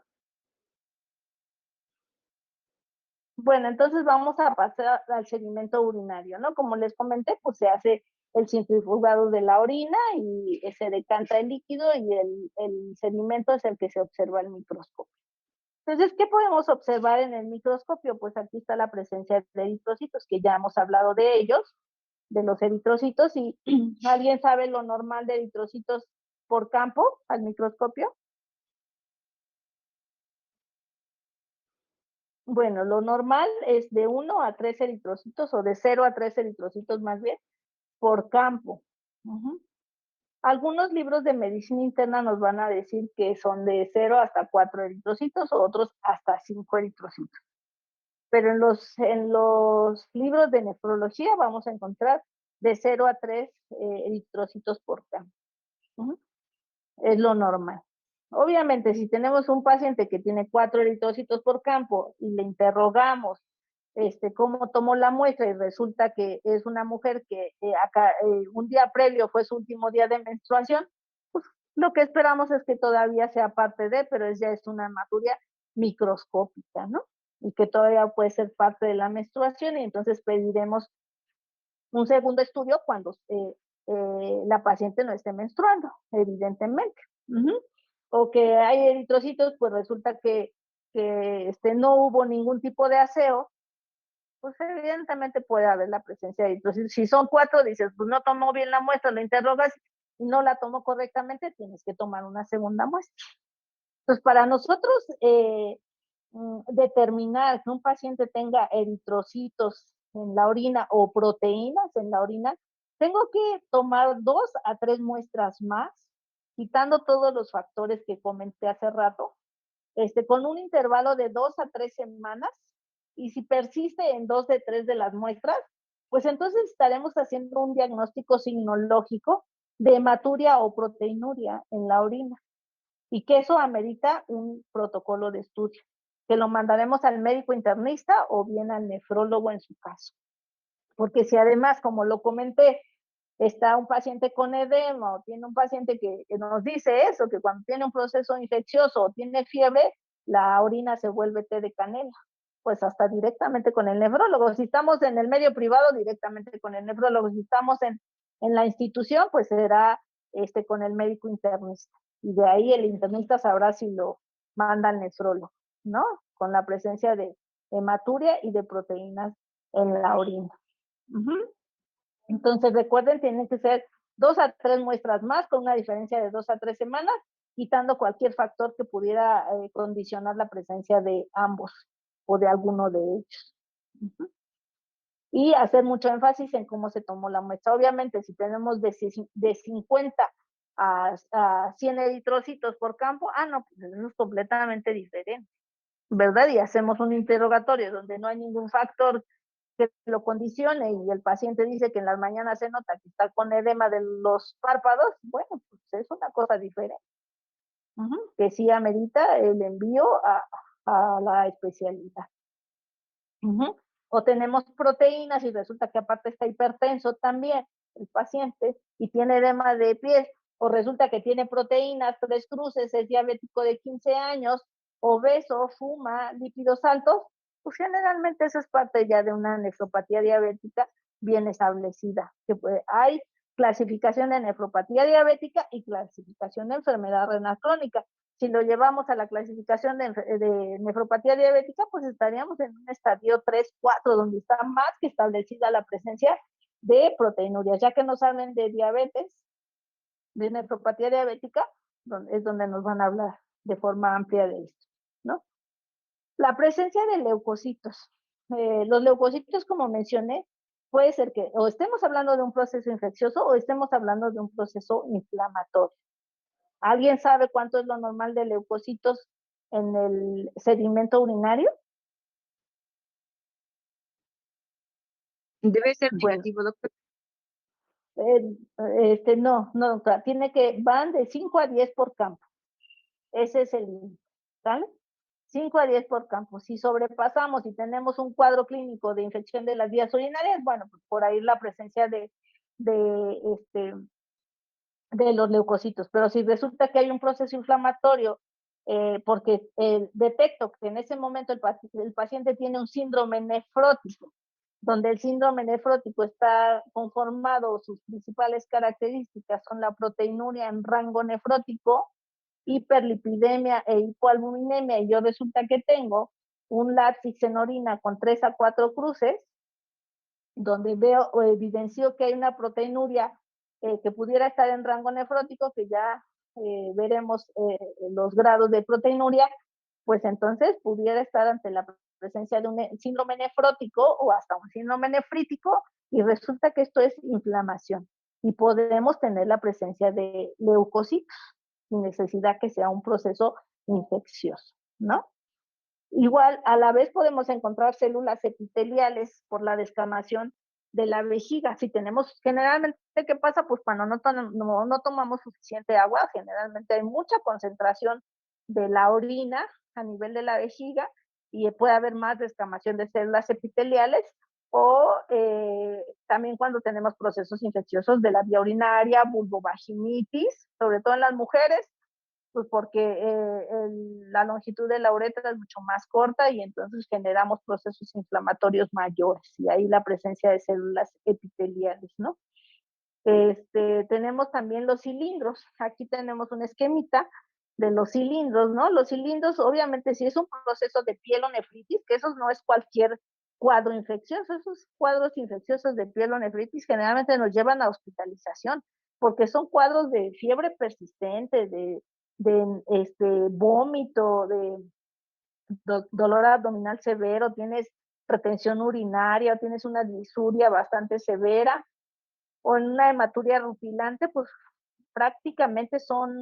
Bueno, entonces vamos a pasar al sedimento urinario, ¿no? Como les comenté, pues se hace el centrifugado de la orina y se decanta el líquido y el sedimento es el que se observa al microscopio. Entonces, ¿qué podemos observar en el microscopio? Pues aquí está la presencia de eritrocitos, que ya hemos hablado de ellos, de los eritrocitos, y ¿alguien sabe lo normal de eritrocitos por campo al microscopio? Bueno, lo normal es de 1 a 3 eritrocitos o de 0 a 3 eritrocitos más bien por campo. Algunos libros de medicina interna nos van a decir que son de 0 hasta 4 eritrocitos, o otros hasta 5 eritrocitos. Pero en los libros de nefrología vamos a encontrar de 0 a 3 eritrocitos por campo. Es lo normal. Obviamente, si tenemos un paciente que tiene 4 eritrocitos por campo y le interrogamos cómo tomó la muestra y resulta que es una mujer que un día previo fue su último día de menstruación, pues lo que esperamos es que todavía sea parte de, pero ya es una hematuria microscópica, ¿no? Y que todavía puede ser parte de la menstruación, y entonces pediremos un segundo estudio cuando la paciente no esté menstruando, evidentemente. O que hay eritrocitos, pues resulta que no hubo ningún tipo de aseo, pues evidentemente puede haber la presencia de eritrocitos. Si son 4, dices, pues no tomó bien la muestra, lo interrogas y no la tomó correctamente, tienes que tomar una segunda muestra. Entonces, para nosotros determinar que un paciente tenga eritrocitos en la orina o proteínas en la orina, tengo que tomar 2 a 3 muestras más, quitando todos los factores que comenté hace rato, con un intervalo de 2 a 3 semanas, y si persiste en 2 de 3 de las muestras, pues entonces estaremos haciendo un diagnóstico signológico de hematuria o proteinuria en la orina, y que eso amerita un protocolo de estudio, que lo mandaremos al médico internista o bien al nefrólogo en su caso. Porque si además, como lo comenté, está un paciente con edema o tiene un paciente que nos dice eso, que cuando tiene un proceso infeccioso o tiene fiebre, la orina se vuelve té de canela, pues hasta directamente con el nefrólogo. Si estamos en el medio privado, directamente con el nefrólogo. Si estamos en la institución, pues será con el médico internista. Y de ahí el internista sabrá si lo manda al nefrólogo, ¿no? Con la presencia de hematuria y de proteínas en la orina. Entonces, recuerden, tienen que ser 2 a 3 muestras más, con una diferencia de 2 a 3 semanas, quitando cualquier factor que pudiera condicionar la presencia de ambos o de alguno de ellos. Y hacer mucho énfasis en cómo se tomó la muestra. Obviamente, si tenemos de 50 a 100 eritrocitos por campo, no, pues eso es completamente diferente, ¿verdad? Y hacemos un interrogatorio donde no hay ningún factor que lo condicione y el paciente dice que en las mañanas se nota que está con edema de los párpados, bueno, pues es una cosa diferente, que sí amerita el envío a la especialidad. O tenemos proteínas y resulta que aparte está hipertenso también el paciente y tiene edema de pies, o resulta que tiene proteínas, 3 cruces, es diabético de 15 años, obeso, fuma, lípidos altos, pues generalmente eso es parte ya de una nefropatía diabética bien establecida. Hay clasificación de nefropatía diabética y clasificación de enfermedad renal crónica. Si lo llevamos a la clasificación de nefropatía diabética, pues estaríamos en un estadio 3, 4, donde está más que establecida la presencia de proteinurias. Ya que nos hablen de diabetes, de nefropatía diabética, es donde nos van a hablar de forma amplia de esto, ¿no? La presencia de leucocitos. Los leucocitos, como mencioné, puede ser que o estemos hablando de un proceso infeccioso o estemos hablando de un proceso inflamatorio. ¿Alguien sabe cuánto es lo normal de leucocitos en el sedimento urinario? Debe ser Bueno, negativo, doctor. no, van de 5 a 10 por campo. Ese es el límite, ¿vale? 5 a 10 por campo. Si sobrepasamos y tenemos un cuadro clínico de infección de las vías urinarias, bueno, pues por ahí la presencia de los leucocitos. Pero si resulta que hay un proceso inflamatorio, porque detecto que en ese momento el paciente tiene un síndrome nefrótico, donde el síndrome nefrótico está conformado, sus principales características son la proteinuria en rango nefrótico, hiperlipidemia e hipoalbuminemia, y yo resulta que tengo un látex en orina con 3 a 4 cruces, donde veo o evidencio que hay una proteinuria que pudiera estar en rango nefrótico, que ya veremos los grados de proteinuria, pues entonces pudiera estar ante la presencia de un síndrome nefrótico o hasta un síndrome nefrítico, y resulta que esto es inflamación. y podemos tener la presencia de leucocitos sin necesidad que sea un proceso infeccioso, ¿no? Igual, a la vez podemos encontrar células epiteliales por la descamación de la vejiga. Si tenemos, generalmente, ¿qué pasa? Pues cuando no tomamos suficiente agua, generalmente hay mucha concentración de la orina a nivel de la vejiga y puede haber más descamación de células epiteliales, o también cuando tenemos procesos infecciosos de la vía urinaria, vulvovaginitis, sobre todo en las mujeres, pues porque la longitud de la uretra es mucho más corta y entonces generamos procesos inflamatorios mayores y ahí la presencia de células epiteliales, ¿no? Tenemos también los cilindros. Aquí tenemos un esquemita de los cilindros, ¿no? Los cilindros, obviamente, si es un proceso de pielonefritis, que eso no es cualquier cuadro infeccioso, esos cuadros infecciosos de pielonefritis generalmente nos llevan a hospitalización, porque son cuadros de fiebre persistente, vómito, de dolor abdominal severo, tienes retención urinaria, tienes una disuria bastante severa, o en una hematuria rutilante, pues prácticamente son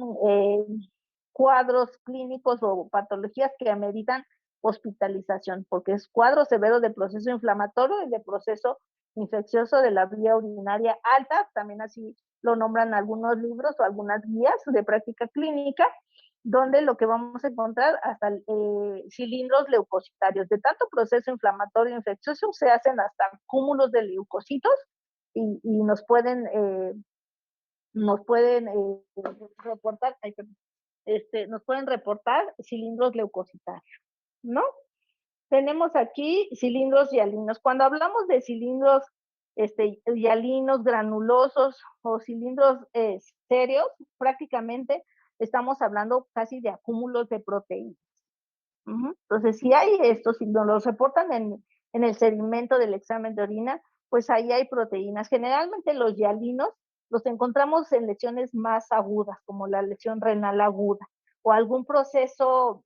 cuadros clínicos o patologías que ameritan hospitalización, porque es cuadro severo de proceso inflamatorio y de proceso infeccioso de la vía urinaria alta, también así lo nombran algunos libros o algunas guías de práctica clínica, donde lo que vamos a encontrar hasta cilindros leucocitarios. De tanto proceso inflamatorio infeccioso se hacen hasta cúmulos de leucocitos y nos pueden reportar, nos pueden reportar cilindros leucocitarios, ¿no? Tenemos aquí cilindros hialinos. Cuando hablamos de cilindros hialinos, granulosos o cilindros serios, prácticamente estamos hablando casi de acúmulos de proteínas. Entonces, si hay estos, si nos los reportan en el sedimento del examen de orina, pues ahí hay proteínas. Generalmente los hialinos los encontramos en lesiones más agudas, como la lesión renal aguda, o algún proceso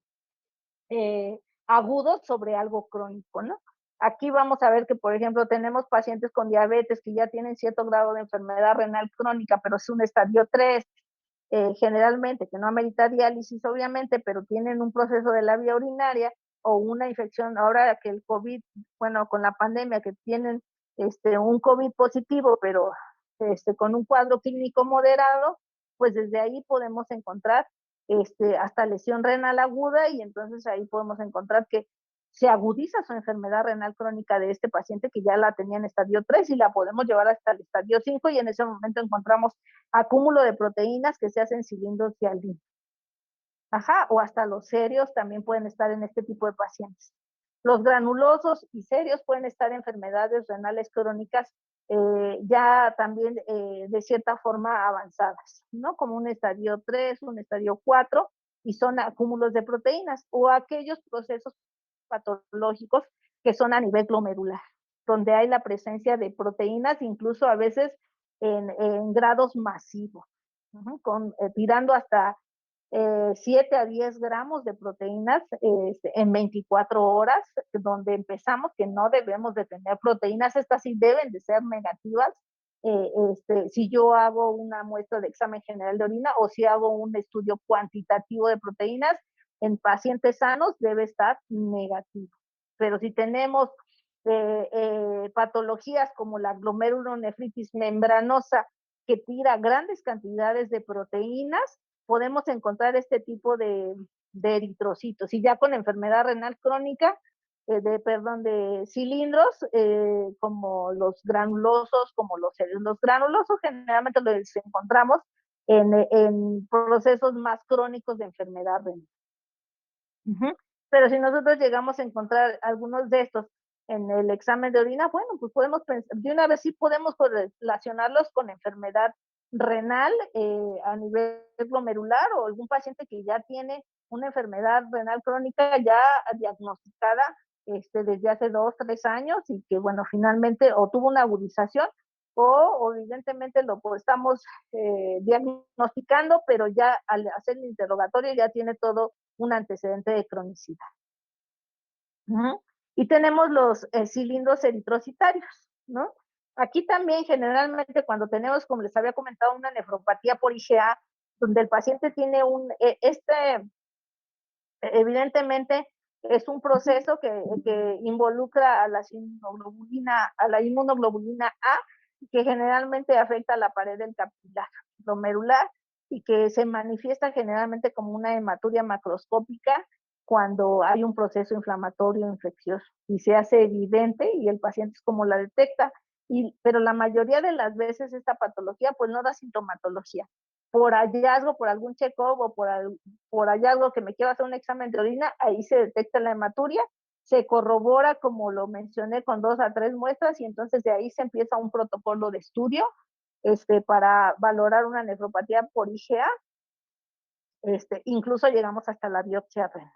agudo sobre algo crónico, ¿no? Aquí vamos a ver que, por ejemplo, tenemos pacientes con diabetes que ya tienen cierto grado de enfermedad renal crónica, pero es un estadio 3, generalmente, que no amerita diálisis, obviamente, pero tienen un proceso de la vía urinaria o una infección, ahora que el COVID, bueno, con la pandemia, que tienen un COVID positivo, pero con un cuadro clínico moderado, pues desde ahí podemos encontrar hasta lesión renal aguda y entonces ahí podemos encontrar que se agudiza su enfermedad renal crónica de este paciente que ya la tenía en estadio 3 y la podemos llevar hasta el estadio 5 y en ese momento encontramos acúmulo de proteínas que se hacen cilindros hialinos. Ajá, o hasta los serios también pueden estar en este tipo de pacientes. Los granulosos y serios pueden estar en enfermedades renales crónicas ya también de cierta forma avanzadas, ¿no? Como un estadio 3, un estadio 4, y son acúmulos de proteínas, o aquellos procesos patológicos que son a nivel glomerular, donde hay la presencia de proteínas, incluso a veces en grados masivos, tirando hasta 7 a 10 gramos de proteínas en 24 horas, donde empezamos que no debemos de tener proteínas, estas sí deben de ser negativas. Si yo hago una muestra de examen general de orina o si hago un estudio cuantitativo de proteínas, en pacientes sanos debe estar negativo. Pero si tenemos patologías como la glomerulonefritis membranosa que tira grandes cantidades de proteínas, podemos encontrar este tipo de eritrocitos. Y ya con enfermedad renal crónica, de cilindros, como los granulosos, como los granulosos generalmente los encontramos en procesos más crónicos de enfermedad renal. Pero si nosotros llegamos a encontrar algunos de estos en el examen de orina, bueno, pues podemos pensar, de una vez sí podemos relacionarlos con enfermedad renal a nivel glomerular o algún paciente que ya tiene una enfermedad renal crónica ya diagnosticada desde hace 2, 3 años y que, bueno, finalmente o tuvo una agudización o evidentemente lo estamos diagnosticando, pero ya al hacer el interrogatorio ya tiene todo un antecedente de cronicidad. Y tenemos los cilindros eritrocitarios, ¿no? Aquí también generalmente cuando tenemos, como les había comentado, una nefropatía por IgA, donde el paciente tiene evidentemente es un proceso que involucra a la inmunoglobulina A, que generalmente afecta a la pared del capilar glomerular y que se manifiesta generalmente como una hematuria macroscópica cuando hay un proceso inflamatorio infeccioso y se hace evidente y el paciente es como la detecta, pero la mayoría de las veces esta patología pues no da sintomatología. Por hallazgo, por algún check-up o por hallazgo que me quiero hacer un examen de orina, ahí se detecta la hematuria, se corrobora, como lo mencioné, con 2 a 3 muestras y entonces de ahí se empieza un protocolo de estudio para valorar una nefropatía por IgA, incluso llegamos hasta la biopsia renal.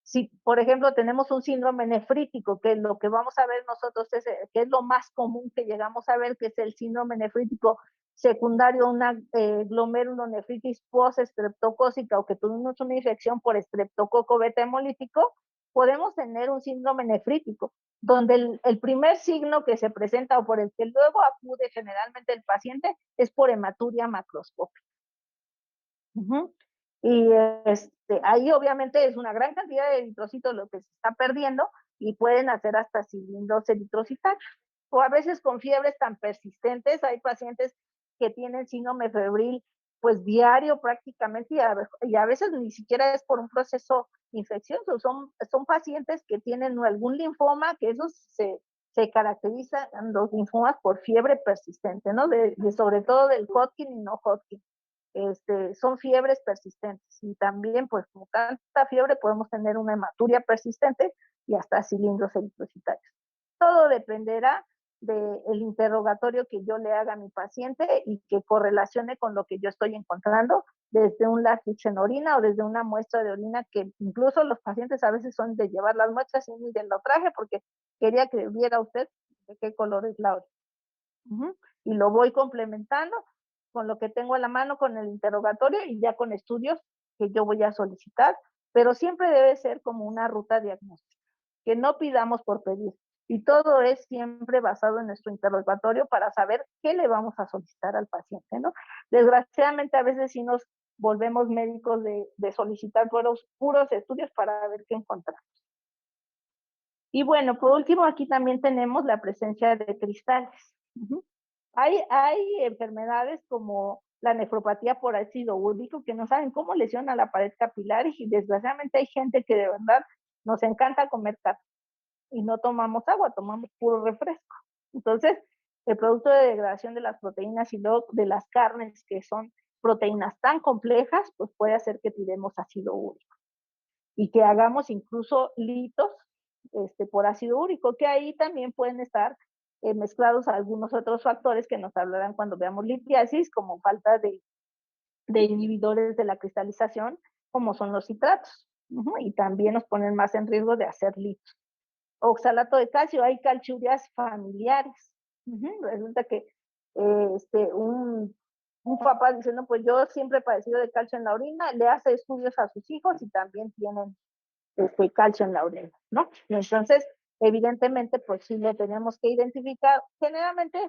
Si, por ejemplo, tenemos un síndrome nefrítico, que lo que vamos a ver nosotros es que es lo más común que llegamos a ver, que es el síndrome nefrítico secundario a una glomerulonefritis post-estreptocócica o que tuvimos una infección por estreptococo beta hemolítico, podemos tener un síndrome nefrítico, donde el primer signo que se presenta o por el que luego acude generalmente el paciente es por hematuria macroscópica. Y ahí obviamente es una gran cantidad de eritrocitos lo que se está perdiendo y pueden hacer hasta cilindros eritrocitarios. O a veces con fiebres tan persistentes, hay pacientes que tienen síndrome febril pues diario prácticamente y a veces ni siquiera es por un proceso infeccioso, son pacientes que tienen algún linfoma, que esos se caracterizan los linfomas por fiebre persistente, ¿no? Sobre todo del Hodgkin y no Hodgkin. Son fiebres persistentes y también pues con tanta fiebre podemos tener una hematuria persistente y hasta cilindros eritrocitarios. Todo dependerá del interrogatorio que yo le haga a mi paciente y que correlacione con lo que yo estoy encontrando desde un látex en orina o desde una muestra de orina, que incluso los pacientes a veces son de llevar las muestras y miren, lo traje porque quería que viera usted de qué color es la orina. Y lo voy complementando con lo que tengo a la mano, con el interrogatorio y ya con estudios que yo voy a solicitar, pero siempre debe ser como una ruta diagnóstica, que no pidamos por pedir. Y todo es siempre basado en nuestro interrogatorio para saber qué le vamos a solicitar al paciente, ¿no? Desgraciadamente a veces sí nos volvemos médicos de solicitar puros estudios para ver qué encontramos. Y bueno, por último, aquí también tenemos la presencia de cristales. Hay enfermedades como la nefropatía por ácido úrico que no saben cómo lesiona la pared capilar y desgraciadamente hay gente que de verdad nos encanta comer carne y no tomamos agua, tomamos puro refresco. Entonces, el producto de degradación de las proteínas y luego de las carnes, que son proteínas tan complejas, pues puede hacer que tiremos ácido úrico y que hagamos incluso litos por ácido úrico, que ahí también pueden estar mezclados a algunos otros factores que nos hablarán cuando veamos litiasis, como falta de inhibidores de la cristalización, como son los citratos, y también nos ponen más en riesgo de hacer litos. Oxalato de calcio, hay calciurias familiares. Resulta que un papá dice, no, pues yo siempre he padecido de calcio en la orina, le hace estudios a sus hijos y también tienen calcio en la orina, ¿no? Y entonces, evidentemente, pues sí lo tenemos que identificar. Generalmente,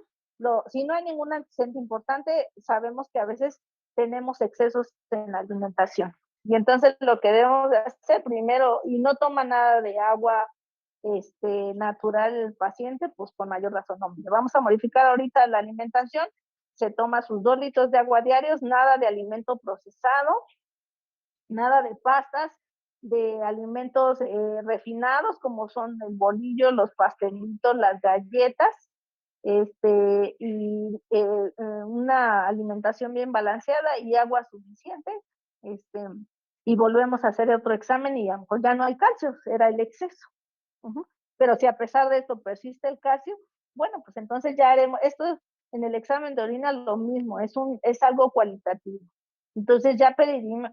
si no hay ningún antecedente importante, sabemos que a veces tenemos excesos en la alimentación. Y entonces lo que debemos de hacer primero, y no toma nada de agua natural el paciente, pues con mayor razón, no. Vamos a modificar ahorita la alimentación, se toma sus 2 litros de agua diarios, nada de alimento procesado, nada de pastas, de alimentos refinados como son el bolillo, los pastelitos, las galletas, y una alimentación bien balanceada y agua suficiente, y volvemos a hacer otro examen y a lo mejor ya no hay calcio, era el exceso. Pero si a pesar de esto persiste el calcio, bueno, pues entonces ya haremos, esto en el examen de orina lo mismo, es algo cualitativo. Entonces ya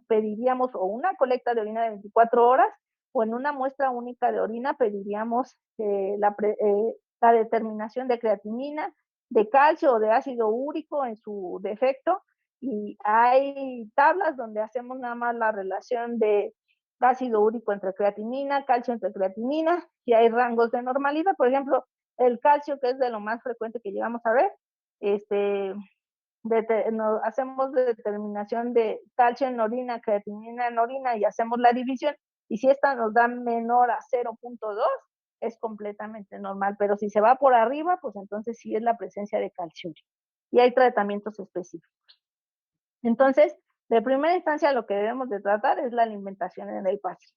pediríamos o una colecta de orina de 24 horas o en una muestra única de orina pediríamos la determinación de creatinina, de calcio o de ácido úrico en su defecto. Y hay tablas donde hacemos nada más la relación de ácido úrico entre creatinina, calcio entre creatinina, y hay rangos de normalidad. Por ejemplo, el calcio, que es de lo más frecuente que llegamos a ver, hacemos determinación de calcio en orina, creatinina en orina y hacemos la división, y si esta nos da menor a 0.2, es completamente normal, pero si se va por arriba, pues entonces sí es la presencia de calcio y hay tratamientos específicos. Entonces, de primera instancia lo que debemos de tratar es la alimentación en el paciente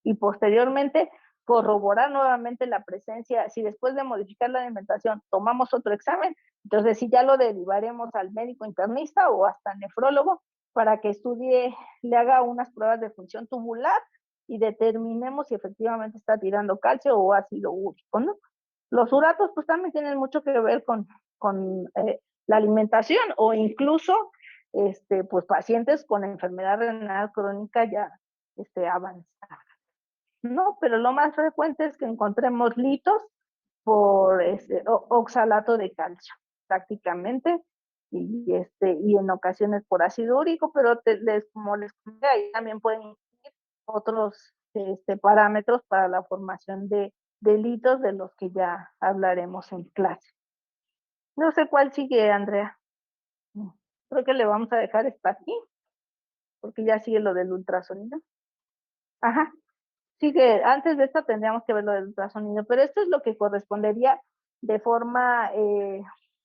y posteriormente corroborar nuevamente la presencia. Si después de modificar la alimentación tomamos otro examen, entonces sí ya lo derivaremos al médico internista o hasta nefrólogo para que estudie, le haga unas pruebas de función tubular y determinemos si efectivamente está tirando calcio o ácido úrico, ¿no? Los uratos pues también tienen mucho que ver con la alimentación o incluso pues pacientes con enfermedad renal crónica ya avanzada. No, pero lo más frecuente es que encontremos litos por oxalato de calcio, prácticamente, y en ocasiones por ácido úrico, pero como les comenté, ahí también pueden incluir otros parámetros para la formación de litos de los que ya hablaremos en clase. No sé cuál sigue, Andrea. Creo que le vamos a dejar esta aquí, porque ya sigue lo del ultrasonido. Ajá. Sí que antes de esto tendríamos que ver lo del ultrasonido, pero esto es lo que correspondería de forma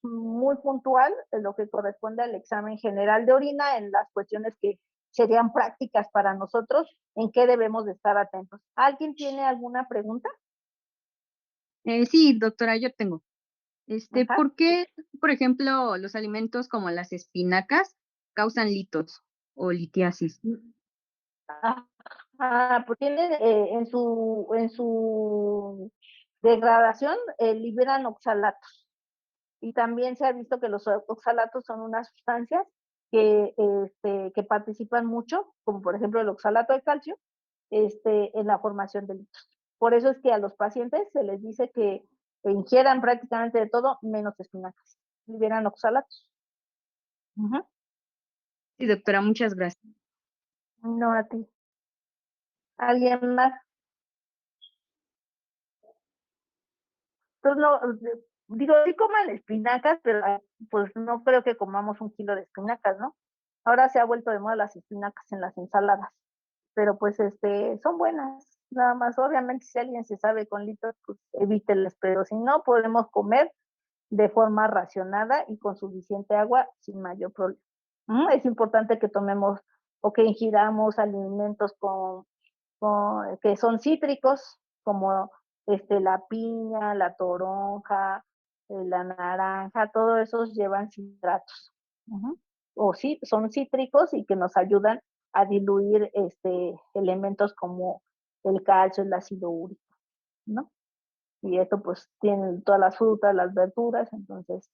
muy puntual, lo que corresponde al examen general de orina en las cuestiones que serían prácticas para nosotros, en qué debemos de estar atentos. ¿Alguien tiene alguna pregunta? Sí, doctora, yo tengo. Ajá. ¿Por qué, por ejemplo, los alimentos como las espinacas causan litos o litiasis? Pues tiene en su degradación liberan oxalatos. Y también se ha visto que los oxalatos son unas sustancias que participan mucho, como por ejemplo el oxalato de calcio, en la formación de litos. Por eso es que a los pacientes se les dice que ingieran prácticamente de todo menos espinacas. Liberan oxalatos. Uh-huh. Sí, doctora, muchas gracias. No a ti. ¿Alguien más? Entonces, no, digo, sí coman espinacas, pero pues no creo que comamos 1 kilo de espinacas, ¿no? Ahora se ha vuelto de moda las espinacas en las ensaladas, pero pues son buenas, nada más. Obviamente si alguien se sabe con litros, pues evítelas, pero si no, podemos comer de forma racionada y con suficiente agua sin mayor problema. Es importante que tomemos o que ingiramos alimentos que son cítricos, como la piña, la toronja, la naranja, todos esos llevan citratos. O sí, son cítricos y que nos ayudan a diluir elementos como el calcio, el ácido úrico, ¿no? Y esto pues tienen todas las frutas, las verduras, entonces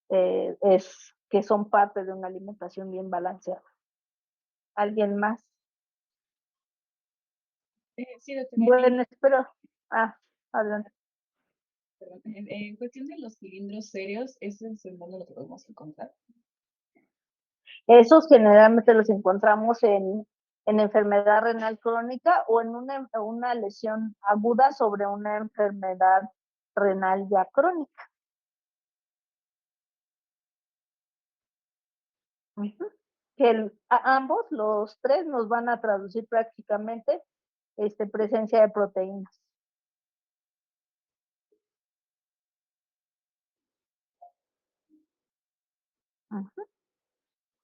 es que son parte de una alimentación bien balanceada. ¿Alguien más? Sí, doctora. Bueno, espero. Adelante. Perdón, en cuestión de los cilindros serios, ¿eso es en dónde lo podemos encontrar? Esos generalmente los encontramos en enfermedad renal crónica o en una lesión aguda sobre una enfermedad renal ya crónica. Que ambos, los tres, nos van a traducir prácticamente presencia de proteínas.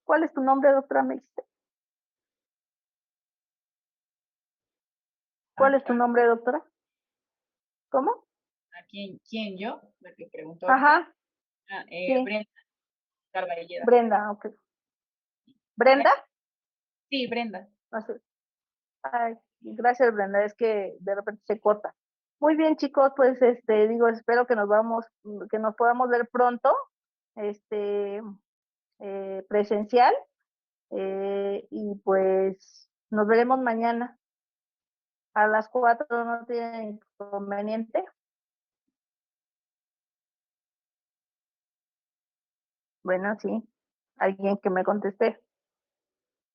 ¿Cuál es tu nombre, doctora? ¿Me dijiste? ¿Cuál es tu nombre, doctora? ¿Cómo? ¿A quién yo? La que preguntó. Ajá. Sí. Brenda Carballeda. Brenda, ok. ¿Brenda? Sí, Brenda. Ay, gracias, Brenda, es que de repente se corta. Muy bien, chicos, pues digo, espero que nos podamos ver pronto, presencial, y pues nos veremos mañana a las 4, no tienen inconveniente. Bueno, sí, alguien que me conteste.